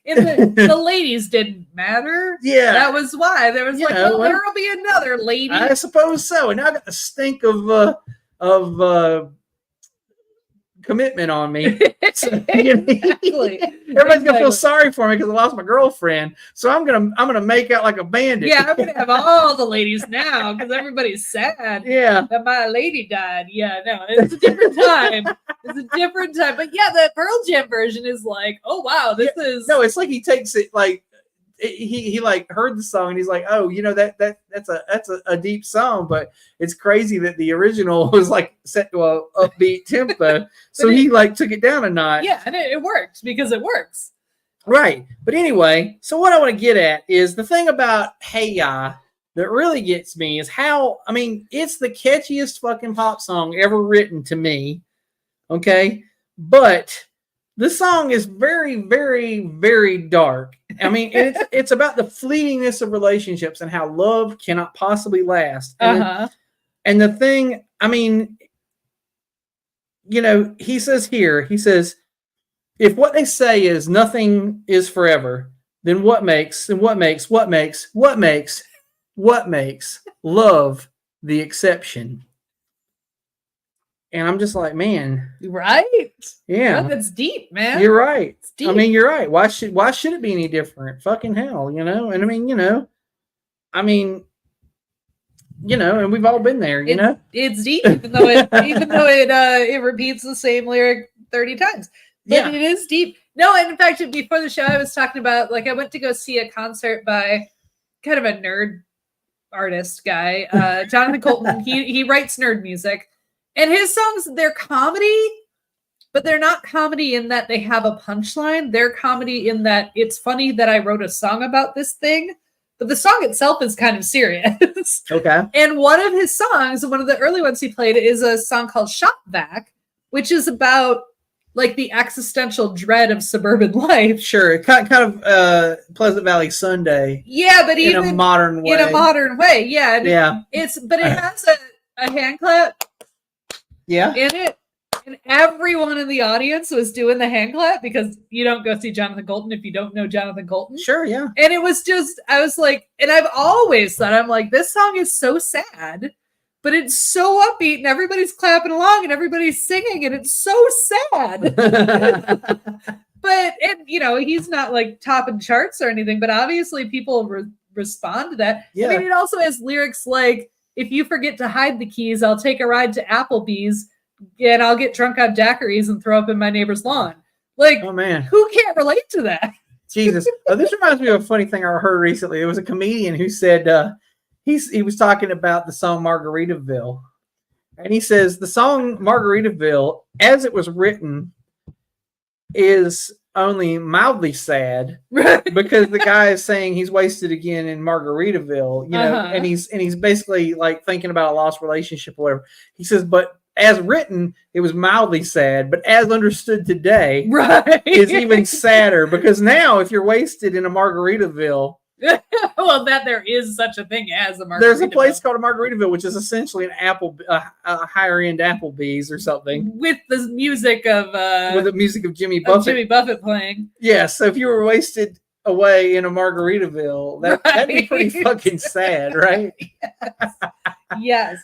because the ladies didn't matter. Yeah. That was why. There was there will be another lady. I suppose so. And now I got the stink of commitment on me. So, Exactly. Everybody's gonna feel sorry for me because I lost my girlfriend. So I'm gonna make out like a bandit. Yeah, I'm gonna have all the ladies now because everybody's sad. Yeah. That my lady died. Yeah, no, it's a different time. It's a different time. But yeah, the Pearl Jam version is like, oh wow, this is no. It's like he takes it like he like heard the song and he's like, oh, that's a deep song, but it's crazy that the original was like set to a upbeat tempo. So he like took it down a notch. Yeah, and it worked because it works. Right. But anyway, so what I want to get at is the thing about Hey Ya that really gets me is how, it's the catchiest fucking pop song ever written to me. Okay. But this song is very, very, very dark. It's about the fleetingness of relationships and how love cannot possibly last. And the thing, he says, if what they say is nothing is forever, then what makes love the exception? And I'm just like, man. Right? Yeah. That's deep, man. You're right. It's deep. You're right. Why should it be any different? Fucking hell, And and we've all been there, It's deep, even though it repeats the same lyric 30 times. But it is deep. No, and in fact, before the show, I was talking about, I went to go see a concert by kind of a nerd artist guy, Jonathan Colton. He writes nerd music. And his songs, they're comedy, but they're not comedy in that they have a punchline. They're comedy in that it's funny that I wrote a song about this thing, but the song itself is kind of serious. Okay. And one of his songs, one of the early ones he played, is a song called Shop Vac, which is about the existential dread of suburban life. Sure. Kind of Pleasant Valley Sunday. Yeah, but in a modern way. Yeah. Yeah. But it has a hand clap. Yeah. In it. And everyone in the audience was doing the hand clap because you don't go see Jonathan Colton if you don't know Jonathan Colton. Sure, yeah. And it was just, I was like, and I've always thought, I'm like, this song is so sad, but it's so upbeat and everybody's clapping along and everybody's singing and it's so sad. But, he's not topping charts or anything, but obviously people respond to that. Yeah. It also has lyrics like, if you forget to hide the keys, I'll take a ride to Applebee's and I'll get drunk on daiquiris and throw up in my neighbor's lawn. Oh man, who can't relate to that? Jesus. This reminds me of a funny thing I heard recently. There was a comedian who said he was talking about the song Margaritaville. And he says the song Margaritaville, as it was written, is only mildly sad because the guy is saying he's wasted again in Margaritaville, and he's basically thinking about a lost relationship or whatever. He says, but as written, it was mildly sad, but as understood today, is even sadder because now if you're wasted in a Margaritaville, well, that there is such a thing as a Margaritaville. There's a place called a Margaritaville, which is essentially an a higher end Applebee's or something with the music of Jimmy Buffett. Jimmy Buffett playing. Yeah, so if you were wasted away in a Margaritaville, that'd be pretty fucking sad, right? Yes.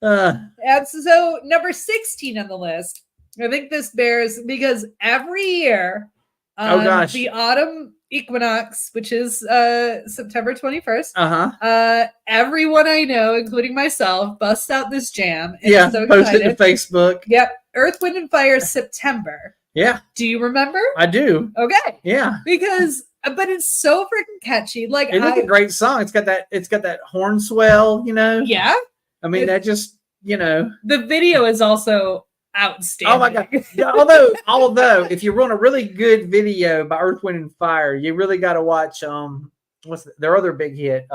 And so number 16 on the list. I think this bears because every year, the autumn equinox, which is September 21st. Everyone I know, including myself, busts out this jam. And so post it to Facebook. Yep. Earth, Wind, and Fire, September. Yeah. Do you remember? I do. Okay. Yeah. But it's so freaking catchy. It's a great song. It's got that horn swell, Yeah. That just, The video is also outstanding. Oh my god! Although, if you want a really good video by Earth, Wind, and Fire, you really got to watch what's their other big hit?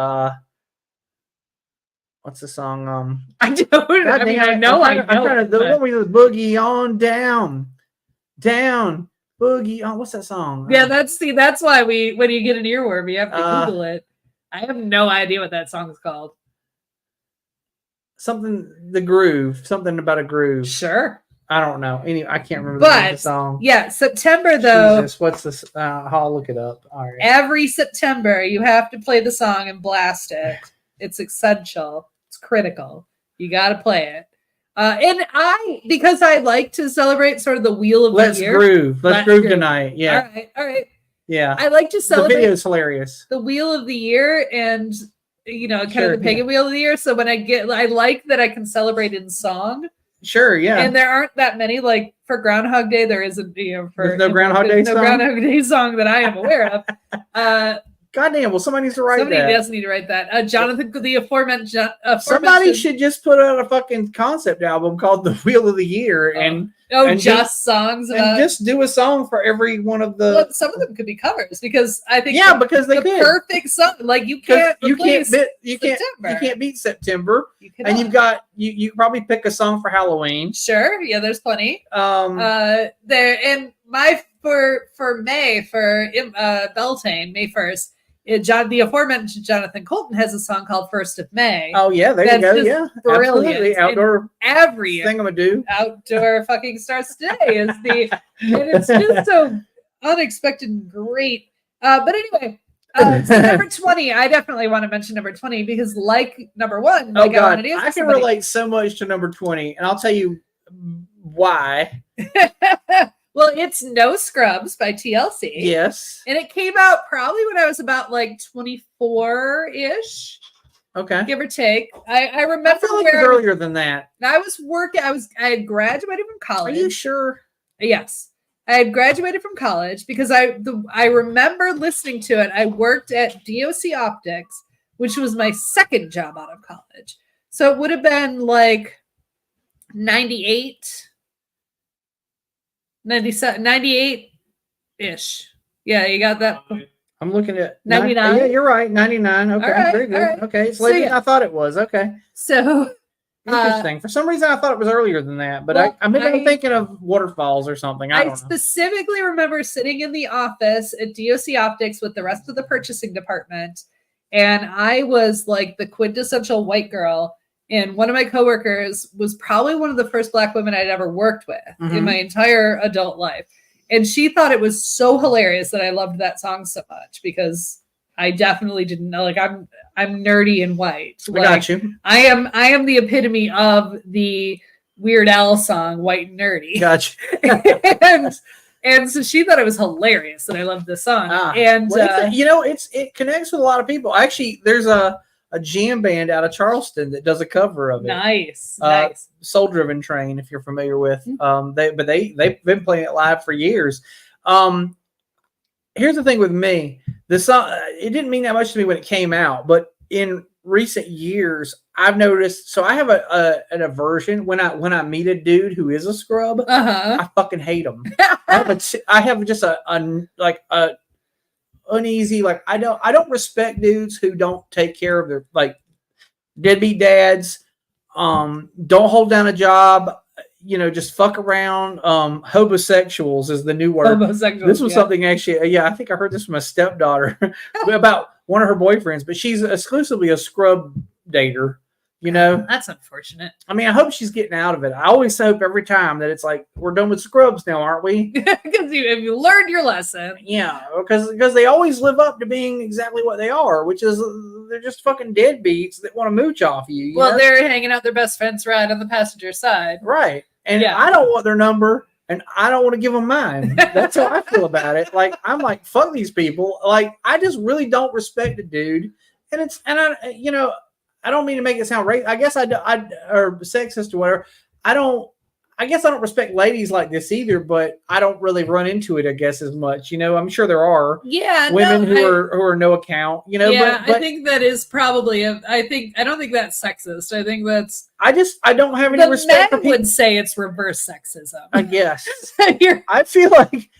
what's the song? I don't. I mean, I know. I'm trying to the one where the boogie on down, boogie on. What's that song? Yeah, that's why when you get an earworm, you have to Google it. I have no idea what that song is called. Something about a groove. Sure. I don't know. Anyway, I can't remember the name of the song. Yeah, September though. Jesus, what's this? I'll look it up. All right. Every September, you have to play the song and blast it. It's essential. It's critical. You got to play it. And because I like to celebrate sort of the wheel of the year. Let's groove tonight. Yeah. All right. Yeah. I like to celebrate. The video is hilarious. The wheel of the year and, kind of the pagan wheel of the year. So when I like that I can celebrate in song. Sure, yeah. And there aren't that many, like for Groundhog Day, there isn't, there's no Groundhog Day song? Groundhog Day song that I am aware of. Goddamn, well, somebody needs to write that. Somebody does need to write that. Jonathan, the aforementioned. Somebody should just put out a fucking concept album called The Wheel of the Year and just songs about, and just do a song for every one of the. Well, some of them could be covers because I think because they could. Perfect song, like you can't beat September, and you've got you probably pick a song for Halloween. Sure, yeah, there's plenty. There and for May for Beltane May 1st. The aforementioned Jonathan Colton has a song called "First of May." Oh yeah, there you go. Yeah, brilliant. Absolutely. Outdoor every thing I'm gonna do. Outdoor fucking starts today is and it's just so unexpected and great. But anyway, so number 20. I definitely want to mention number 20 because, like number 1, I can relate so much to number 20, and I'll tell you why. Well, it's No Scrubs by TLC. Yes. And it came out probably when I was about like 24-ish. Okay. Give or take. I remember I feel like it was earlier than that. I was working. I had graduated from college. Are you sure? Yes. I had graduated from college because I remember listening to it. I worked at DOC Optics, which was my second job out of college. So it would have been like 98. 98-ish. Yeah, you got that. I'm looking at 99. Yeah, you're right. 99. Okay, right, very good. Right. Okay, it's later than I thought it was. Okay. So interesting. For some reason, I thought it was earlier than that, but I'm thinking of Waterfalls or something. I don't know. Specifically remember sitting in the office at DOC Optics with the rest of the purchasing department, and I was like the quintessential white girl. And one of my coworkers was probably one of the first Black women I'd ever worked with in my entire adult life. And she thought it was so hilarious that I loved that song so much because I definitely didn't know. Like I'm nerdy and white. I got you. I am the epitome of the Weird Al song, White and Nerdy. Gotcha. and so she thought it was hilarious that I loved this song. And it connects with a lot of people. Actually, there's a jam band out of Charleston that does a cover of it. Nice. Soul Driven Train, if you're familiar with. They've been playing it live for years. Here's the thing with me. The song, it didn't mean that much to me when it came out, but in recent years, I've noticed. So I have an aversion when I meet a dude who is a scrub. I fucking hate him. I have just a uneasy, like I don't respect dudes who don't take care of their, like, deadbeat dads, don't hold down a job, just fuck around. Homosexuals is the new word. This was something actually, I think I heard this from a stepdaughter about one of her boyfriends, but she's exclusively a scrub dater. That's unfortunate. I mean, I hope she's getting out of it. I always hope every time that it's like, we're done with scrubs now, aren't we? Because you learned your lesson. Yeah, because they always live up to being exactly what they are, which is they're just fucking deadbeats that want to mooch off you. Well, they're hanging out their best friend's ride on the passenger side. Right. And I don't want their number, and I don't want to give them mine. That's how I feel about it. Like, I'm like, fuck these people. Like, I just really don't respect a dude. I don't mean to make it sound right. I guess I or sexist or whatever. I guess I don't respect ladies like this either, but I don't really run into it, I guess, as much. I'm sure there are women who are no account. Yeah, but I think that is probably I don't think that's sexist. I think that's I don't have any respect for people. Would say it's reverse sexism. I guess. I feel like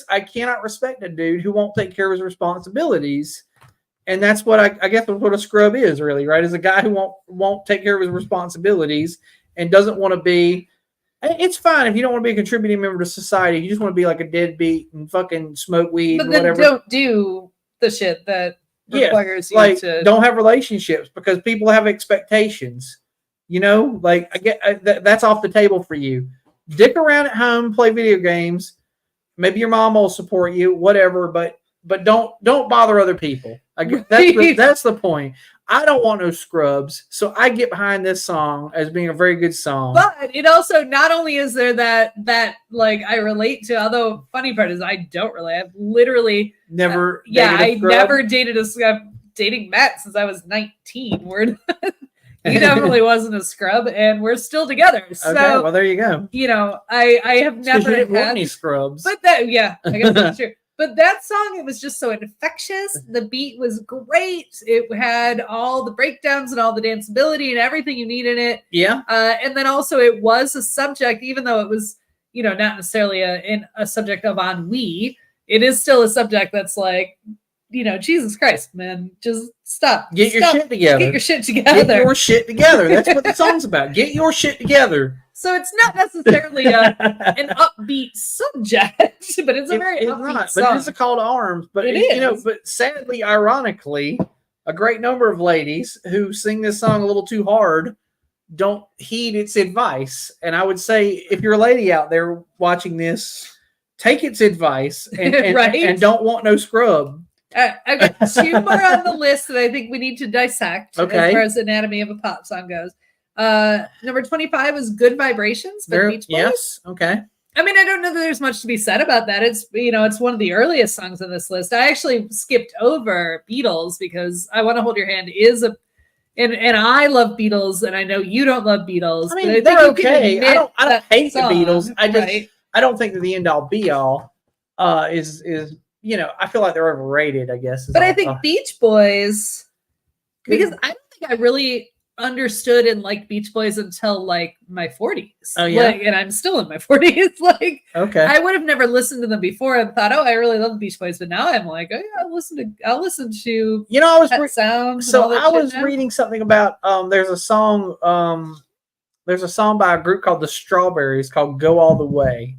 I cannot respect a dude who won't take care of his responsibilities. And that's what I guess what a scrub is really, right? Is a guy who won't take care of his responsibilities and doesn't want to be. It's fine if you don't want to be a contributing member to society. You just want to be like a deadbeat and fucking smoke weed But and then whatever. don't do the shit that requires you like to. don't have relationships because people have expectations. You know, like I get that's off the table for you. Dick around at home, play video games. Maybe your mom will support you, whatever. But don't bother other people. That's the point. I don't want no scrubs, so I get behind this song as being a very good song. But it also not only is there that like I relate to, although funny part is I don't really. I've literally never. I never dated a scrub. Dating Matt since I was 19. He definitely wasn't a scrub, and we're still together. So, okay, well there you go. You know, I have never you didn't had want any scrubs. But I guess that's true. But that song, it was just so infectious. The beat was great. It had all the breakdowns and all the danceability and everything you need in it. Yeah. And then also it was a subject, even though it was, not necessarily a subject of ennui, it is still a subject that's like, Jesus Christ, man, just stop. Get your shit together. Get your shit together. Get your shit together. That's what the song's about. Get your shit together. So it's not necessarily an upbeat subject, but it's a very upbeat song. But it is a call to arms. But it is. But sadly, ironically, a great number of ladies who sing this song a little too hard don't heed its advice. And I would say, if you're a lady out there watching this, take its advice and right? and don't want no scrub. I've got two more on the list that I think we need to dissect as far as Anatomy of a Pop Song goes. Number 25 is Good Vibrations by Beach Boys. Yes. Okay. I mean, I don't know that there's much to be said about that. It's, it's one of the earliest songs on this list. I actually skipped over Beatles because I Want to Hold Your Hand is and I love Beatles, and I know you don't love Beatles. I mean, but I they're okay. I don't hate song, the Beatles. I don't think that the end all be all is I feel like they're overrated, I guess. But I think Beach Boys, because I don't think I really understood and liked Beach Boys until like my 40s. Oh yeah, and I'm still in my 40s. Like, okay, I would have never listened to them before and thought, oh, I really love Beach Boys. But now I'm like, oh yeah, I'll listen to. I was sounds. So I was reading something about there's a song by a group called the Strawberries called "Go All the Way."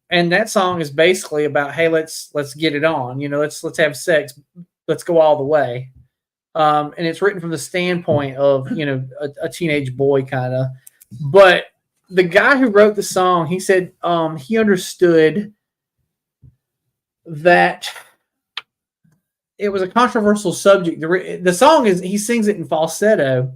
And that song is basically about, hey, let's get it on. Let's have sex. Let's go all the way. And it's written from the standpoint of, a teenage boy kind of. But the guy who wrote the song, he said he understood that it was a controversial subject. The song he sings it in falsetto.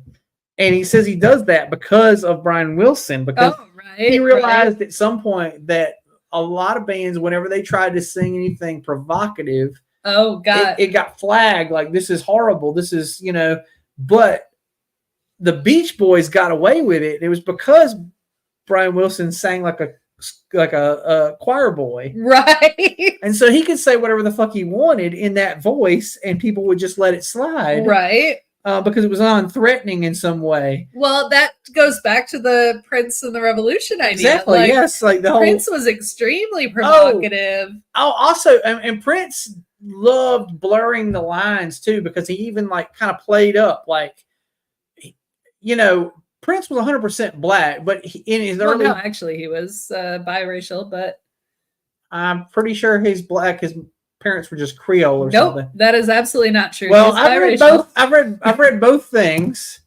And he says he does that because of Brian Wilson, because he realized at some point that a lot of bands, whenever they tried to sing anything provocative, it got flagged. Like, this is horrible. This is, but the Beach Boys got away with it. It was because Brian Wilson sang like a choir boy. Right. And so he could say whatever the fuck he wanted in that voice and people would just let it slide. Right. Because it was non-threatening in some way. Well, that goes back to the Prince and the Revolution idea. Exactly. Yes, like the whole Prince was extremely provocative. Also, and Prince loved blurring the lines too, because he even like kind of played up like, Prince was 100% black, but in his early, no, actually, he was biracial, but I'm pretty sure he's black. His parents were just Creole or something. That is absolutely not true. Well, I've read both things.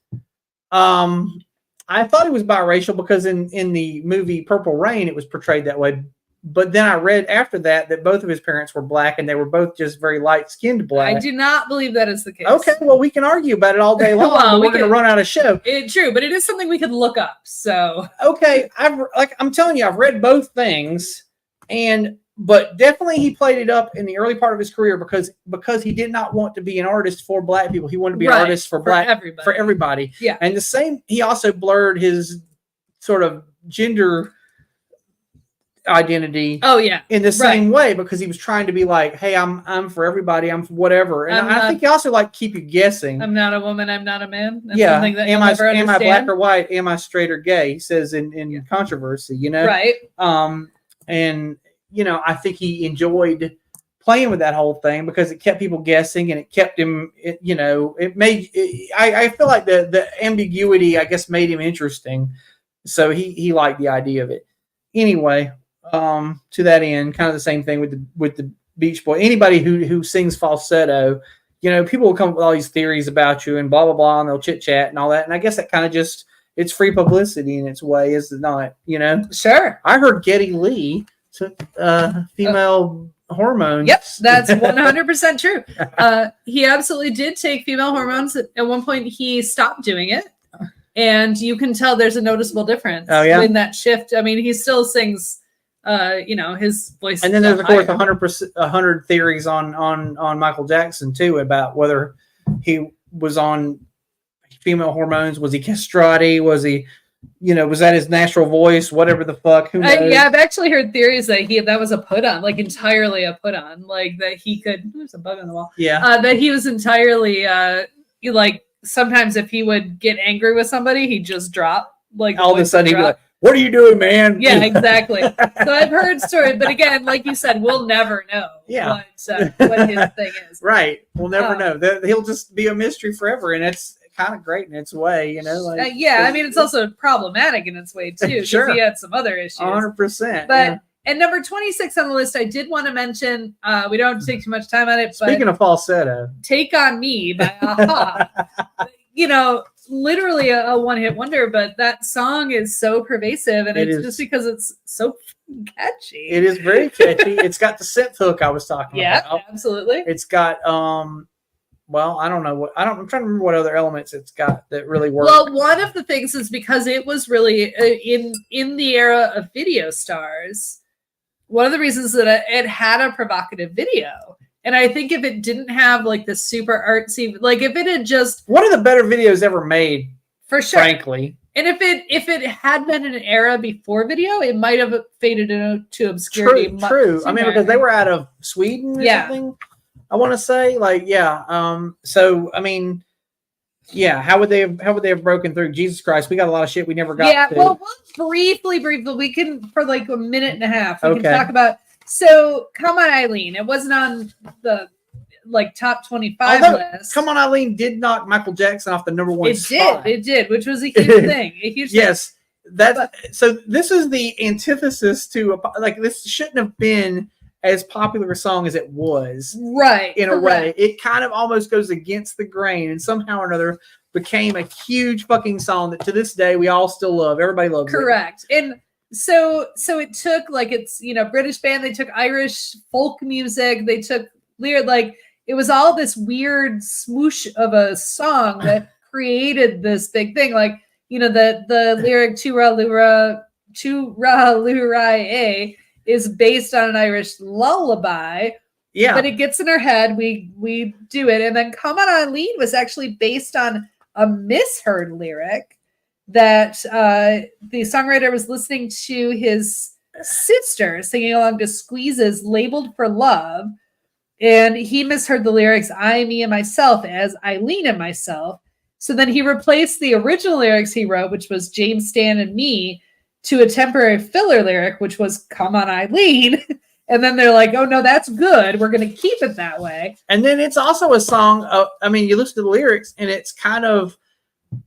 I thought he was biracial because in the movie Purple Rain it was portrayed that way. But then I read after that both of his parents were black and they were both just very light-skinned black. I do not believe that is the case. Okay, well we can argue about it all day long. Well, we're going to run out of show. True, but it is something we could look up. So okay, I'm telling you, I've read both things, but definitely he played it up in the early part of his career because he did not want to be an artist for black people. He wanted to be an artist for everybody. Yeah. And the same, he also blurred his sort of gender identity. Oh yeah. In the same way, because he was trying to be like, hey, I'm for everybody. I'm for whatever. And I think he also keep you guessing. I'm not a woman. I'm not a man. That's something that am I black or white? Am I straight or gay? He says in Controversy, Right. And I think he enjoyed playing with that whole thing because it kept people guessing and it kept him, it made, I feel like the ambiguity, I guess, made him interesting. So he liked the idea of it. Anyway, to that end, kind of the same thing with the Beach Boy. Anybody who sings falsetto, people will come up with all these theories about you and blah, blah, blah, and they'll chit chat and all that. And I guess that kind of just, it's free publicity in its way, is it not? Sure. I heard Geddy Lee took female hormones. Yep, that's 100% true. He absolutely did take female hormones. At one point, he stopped doing it. And you can tell there's a noticeable difference in that shift. I mean, he still sings, his voice. And then there's, of course, 100 theories on Michael Jackson, too, about whether he was on female hormones. Was he castrati? Was he, was that his natural voice? Whatever the fuck. Who knows? Yeah, I've actually heard theories that that was a put on, like entirely a put on, like that he could. There's a bug on the wall. Yeah. That he was entirely like. Sometimes if he would get angry with somebody, he'd just drop. Like all of a sudden he'd be like, "What are you doing, man?" Yeah, exactly. So I've heard stories, but again, like you said, we'll never know. Yeah. What his thing is. Right. We'll never know. He'll just be a mystery forever, and it's kind of great in its way, I mean, it's also problematic in its way too, because sure. He had some other issues. 100%. But and number 26 on the list, I did want to mention. We don't have to take too much time on it. Speaking of falsetto, "Take on Me" by Aha. Literally a one-hit wonder, but that song is so pervasive, and it's just because it's so catchy. It is very catchy. It's got the synth hook I was talking about. Yeah, absolutely. It's got I don't know I'm trying to remember what other elements it's got that really work. Well, one of the things is because it was really in the era of video stars. One of the reasons that it had a provocative video. And I think if it didn't have like the super artsy, like if it had just one of the better videos ever made, for sure, frankly. And if it had been an era before video, it might have faded into obscurity. True. I mean, because they were out of Sweden or something. I want to say, so I mean, how would they have broken through? Jesus Christ, we got a lot of shit we never got. Yeah, to. well, briefly, we can for like a minute and a half. We can talk about. So, "Come On Eileen," it wasn't on the top 25 list. "Come On Eileen" did knock Michael Jackson off the number one spot. It did, which was a huge thing. Yes, so this is the antithesis to this shouldn't have been as popular a song as it was. Right. In a way, it kind of almost goes against the grain, and somehow or another became a huge fucking song that to this day we all still love. Everybody loves it. Correct. And so it took it's British band, they took Irish folk music, they took lyric, it was all this weird smoosh of a song that created this big thing, the lyric "Tu ra lurai" is based on an Irish lullaby. Yeah, but it gets in our head, we do it. And then "Come On Eileen" was actually based on a misheard lyric that the songwriter was listening to his sister singing along to Squeeze's "Labeled for Love," and he misheard the lyrics "I, me, and myself" as "Eileen and myself." So then he replaced the original lyrics he wrote, which was "James, Stan, and me," to a temporary filler lyric, which was "Come On Eileen." And then they're like, "Oh no, that's good. We're going to keep it that way." And then it's also a song. You listen to the lyrics, and it's kind of,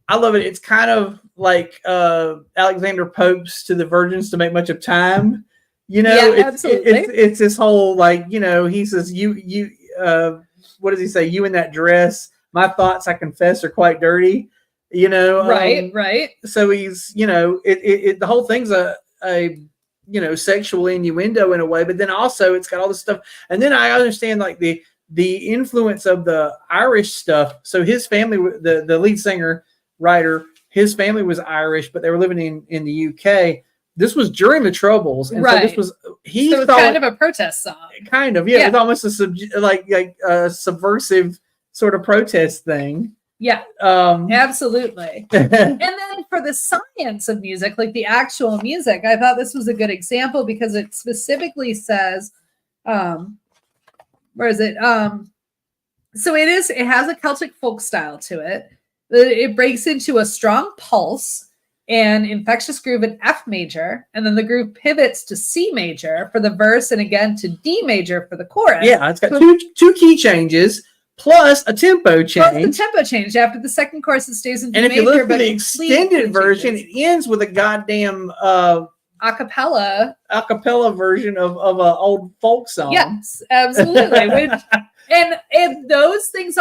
I love it. It's kind of like Alexander Pope's "To the Virgins to Make Much of Time." Absolutely. It's this whole he says, "You what does he say? You in that dress, my thoughts I confess are quite dirty." Right. So he's the whole thing's a sexual innuendo in a way, but then also it's got all this stuff. And then I understand the influence of the Irish stuff. So his family, the lead singer writer, his family was Irish, but they were living in the UK. This was during the Troubles, and so this was kind of a protest song. Kind of, yeah. It was almost a subversive sort of protest thing. Yeah, absolutely. And then for the science of music, like the actual music, I thought this was a good example because it specifically says, where is it? So it has a Celtic folk style to it. It breaks into a strong pulse. and infectious groove in F major, and then the groove pivots to C major for the verse, and again to D major for the chorus. Yeah, it's got two key changes plus a tempo change. Plus the tempo change after the second chorus, it stays in D and if major. you look at but the extended version, it ends with a goddamn acapella version of an old folk song. Yes, absolutely. and those things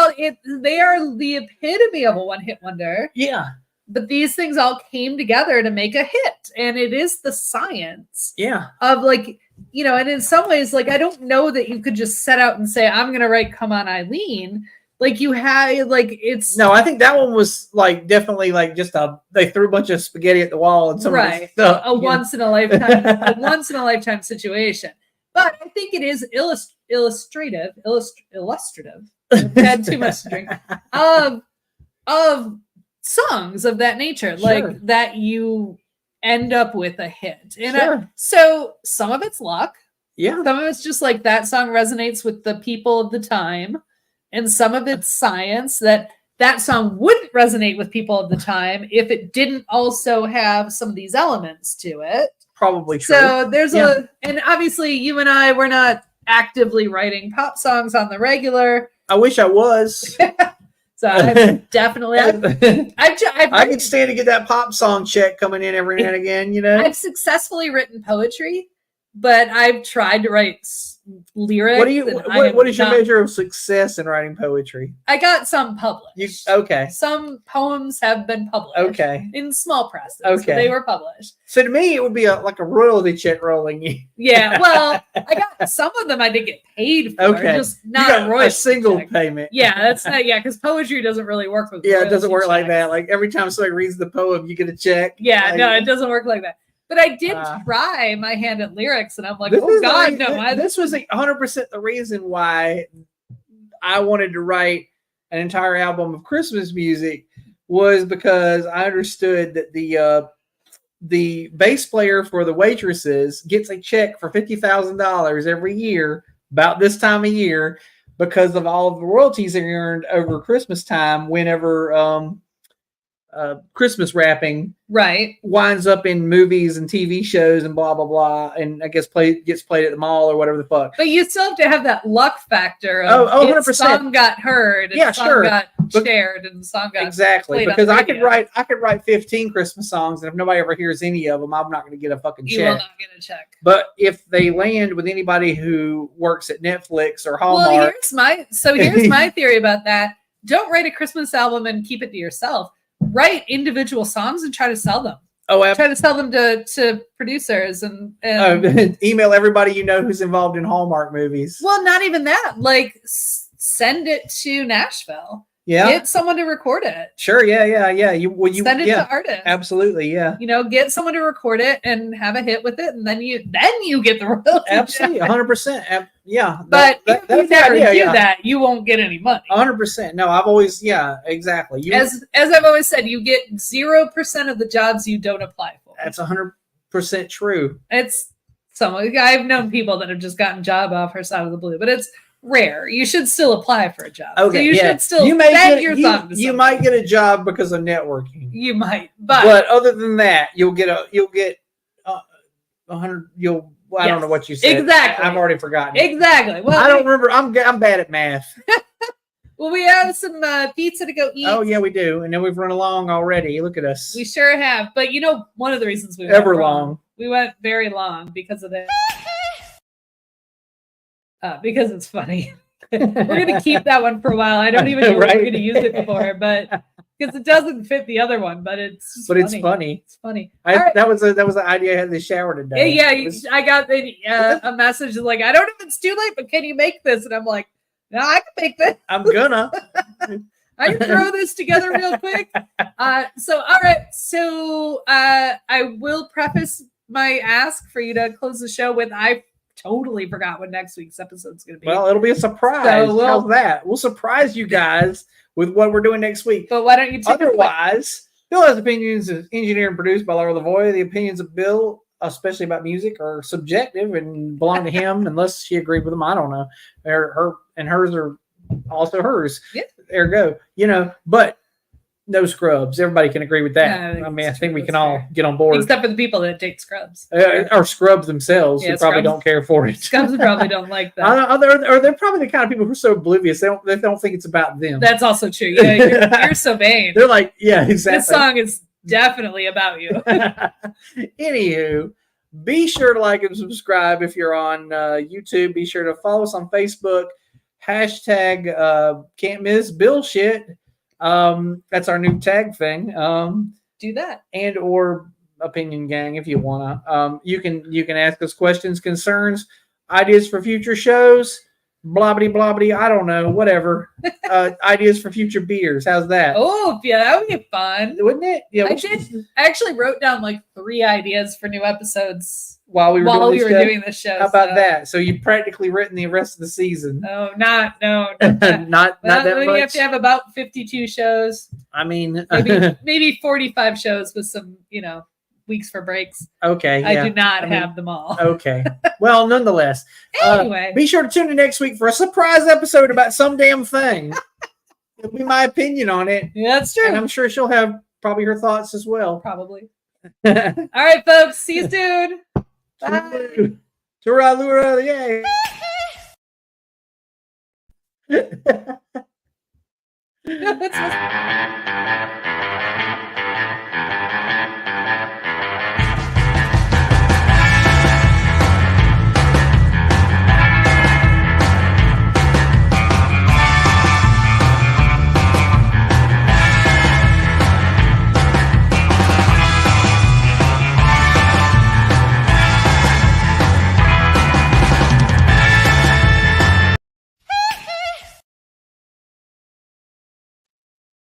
they are the epitome of a one-hit wonder. Yeah. But these things all came together to make a hit, and it is the science. Yeah. Of like, and in some ways, like, I don't know that you could just set out and say, I'm gonna write Come On Eileen. Like, you have, like, it's no, I think that one was like definitely like just they threw a bunch of spaghetti at the wall and some right. stuff. A once in a lifetime situation. But I think it is illustrative. I've had too much to drink. Of songs of that nature, like that you end up with a hit. And so some of it's luck. Yeah. Some of it's just like that song resonates with the people of the time. And some of it's science that song wouldn't resonate with people of the time if it didn't also have some of these elements to it. Probably true. So there's and obviously you and I, we're not actively writing pop songs on the regular. I wish I was. So I've definitely, I could stand to get that pop song check coming in every now and again, I've successfully written poetry, but I've tried to write lyrics. What is your measure of success in writing poetry? I got some published. Okay. Some poems have been published. Okay. In small presses. Okay. They were published. So to me, it would be like a royalty check rolling you. Yeah. Well, I got some of them I did get paid for. Okay. Just not a royalty a single check. payment. Yeah, that's not, because poetry doesn't really work with it doesn't work checks. like that. Like every time somebody reads the poem, you get a check. Yeah, like, no, it doesn't work like that. But I did try my hand at lyrics, and I'm like, oh God, no. This was 100% the reason why I wanted to write an entire album of Christmas music, was because I understood that the bass player for the Waitresses gets a check for $50,000 every year about this time of year because of all of the royalties they earned over Christmas time whenever Christmas wrapping winds up in movies and TV shows and blah blah blah, and I guess gets played at the mall or whatever the fuck. But you still have to have that luck factor of 100%. Song got heard, and song got shared, and the song got exactly, because I could write 15 Christmas songs, and if nobody ever hears any of them, I'm not going to get a fucking check. You will not get a check. But if they land with anybody who works at Netflix or Hallmark, well, here's my theory about that. Don't write a Christmas album and keep it to yourself. Write individual songs and try to sell them. Try to sell them to producers and email everybody you know who's involved in Hallmark movies. Well, not even that. Like, send it to Nashville. Yeah, get someone to record it. Sure, yeah. You send it to artists. Absolutely, yeah. Get someone to record it and have a hit with it, and then you get the royalty. Absolutely, 100%. Yeah, but if you never do that, you won't get any money. 100%. No, I've always, exactly. As I've always said, you get 0% of the jobs you don't apply for. That's 100% true. It's I've known people that have just gotten job offers out of the blue, but it's rare. You should still apply for a job. Okay, so you should still you might get a job because of networking. You might, but other than that, you'll get 100. I don't know what you said. Exactly. I've already forgotten. Exactly. Well, I don't remember. I'm bad at math. Well, we have some pizza to go eat. Oh yeah, we do, and then we've run along already. Look at us. We sure have. But one of the reasons we went very long because of that. Because it's funny. We're going to keep that one for a while. I don't even know what we're going to use it for, but because it doesn't fit the other one, but it's funny. It's funny. It's funny. That was the idea I had in the shower today. Yeah, I got a message like, I don't know if it's too late, but can you make this? And I'm like, no, I can make this. I'm gonna. I can throw this together real quick. All right. So I will preface my ask for you to close the show with, I totally forgot what next week's episode is going to be. Well, it'll be a surprise. So how's that? We'll surprise you guys with what we're doing next week. But why don't you take Otherwise, Bill has opinions, is engineered and produced by Laura Lavoie. The opinions of Bill, especially about music, are subjective and belong to him unless she agreed with them. I don't know. Her and hers are also hers. Yeah. There you go. But no scrubs. Everybody can agree with that. Yeah, I mean, I that's think true, we that's can all fair. get on board. Except for the people that take scrubs. Or scrubs themselves Yeah, who probably scrubs. don't care for it. Scrubs probably don't like that. Or they're probably the kind of people who are so oblivious they don't think it's about them. That's also true. Yeah, you're so vain. They're like, yeah, exactly. This song is definitely about you. Anywho, be sure to like and subscribe if you're on YouTube. Be sure to follow us on Facebook. Hashtag can't miss bullshit. That's our new tag thing. Do that. And or opinion gang if you wanna. You can ask us questions, concerns, ideas for future shows, blobbity blobbity, I don't know, whatever. Ideas for future beers. How's that? Oh, yeah, that would be fun. Wouldn't it? Yeah, I actually wrote down like 3 ideas for new episodes while we were doing this show. How about that? So you practically written the rest of the season. Oh, not that not that much. You have to have about 52 shows. I mean, maybe 45 shows with some, weeks for breaks. Okay. I do not have them all. Okay. Well, nonetheless. Anyway. Be sure to tune in next week for a surprise episode about some damn thing. It'll be my opinion on it. Yeah, that's true. And I'm sure she'll have probably her thoughts as well. Probably. All right, folks. See you soon. Bye. Tura-lura, yay.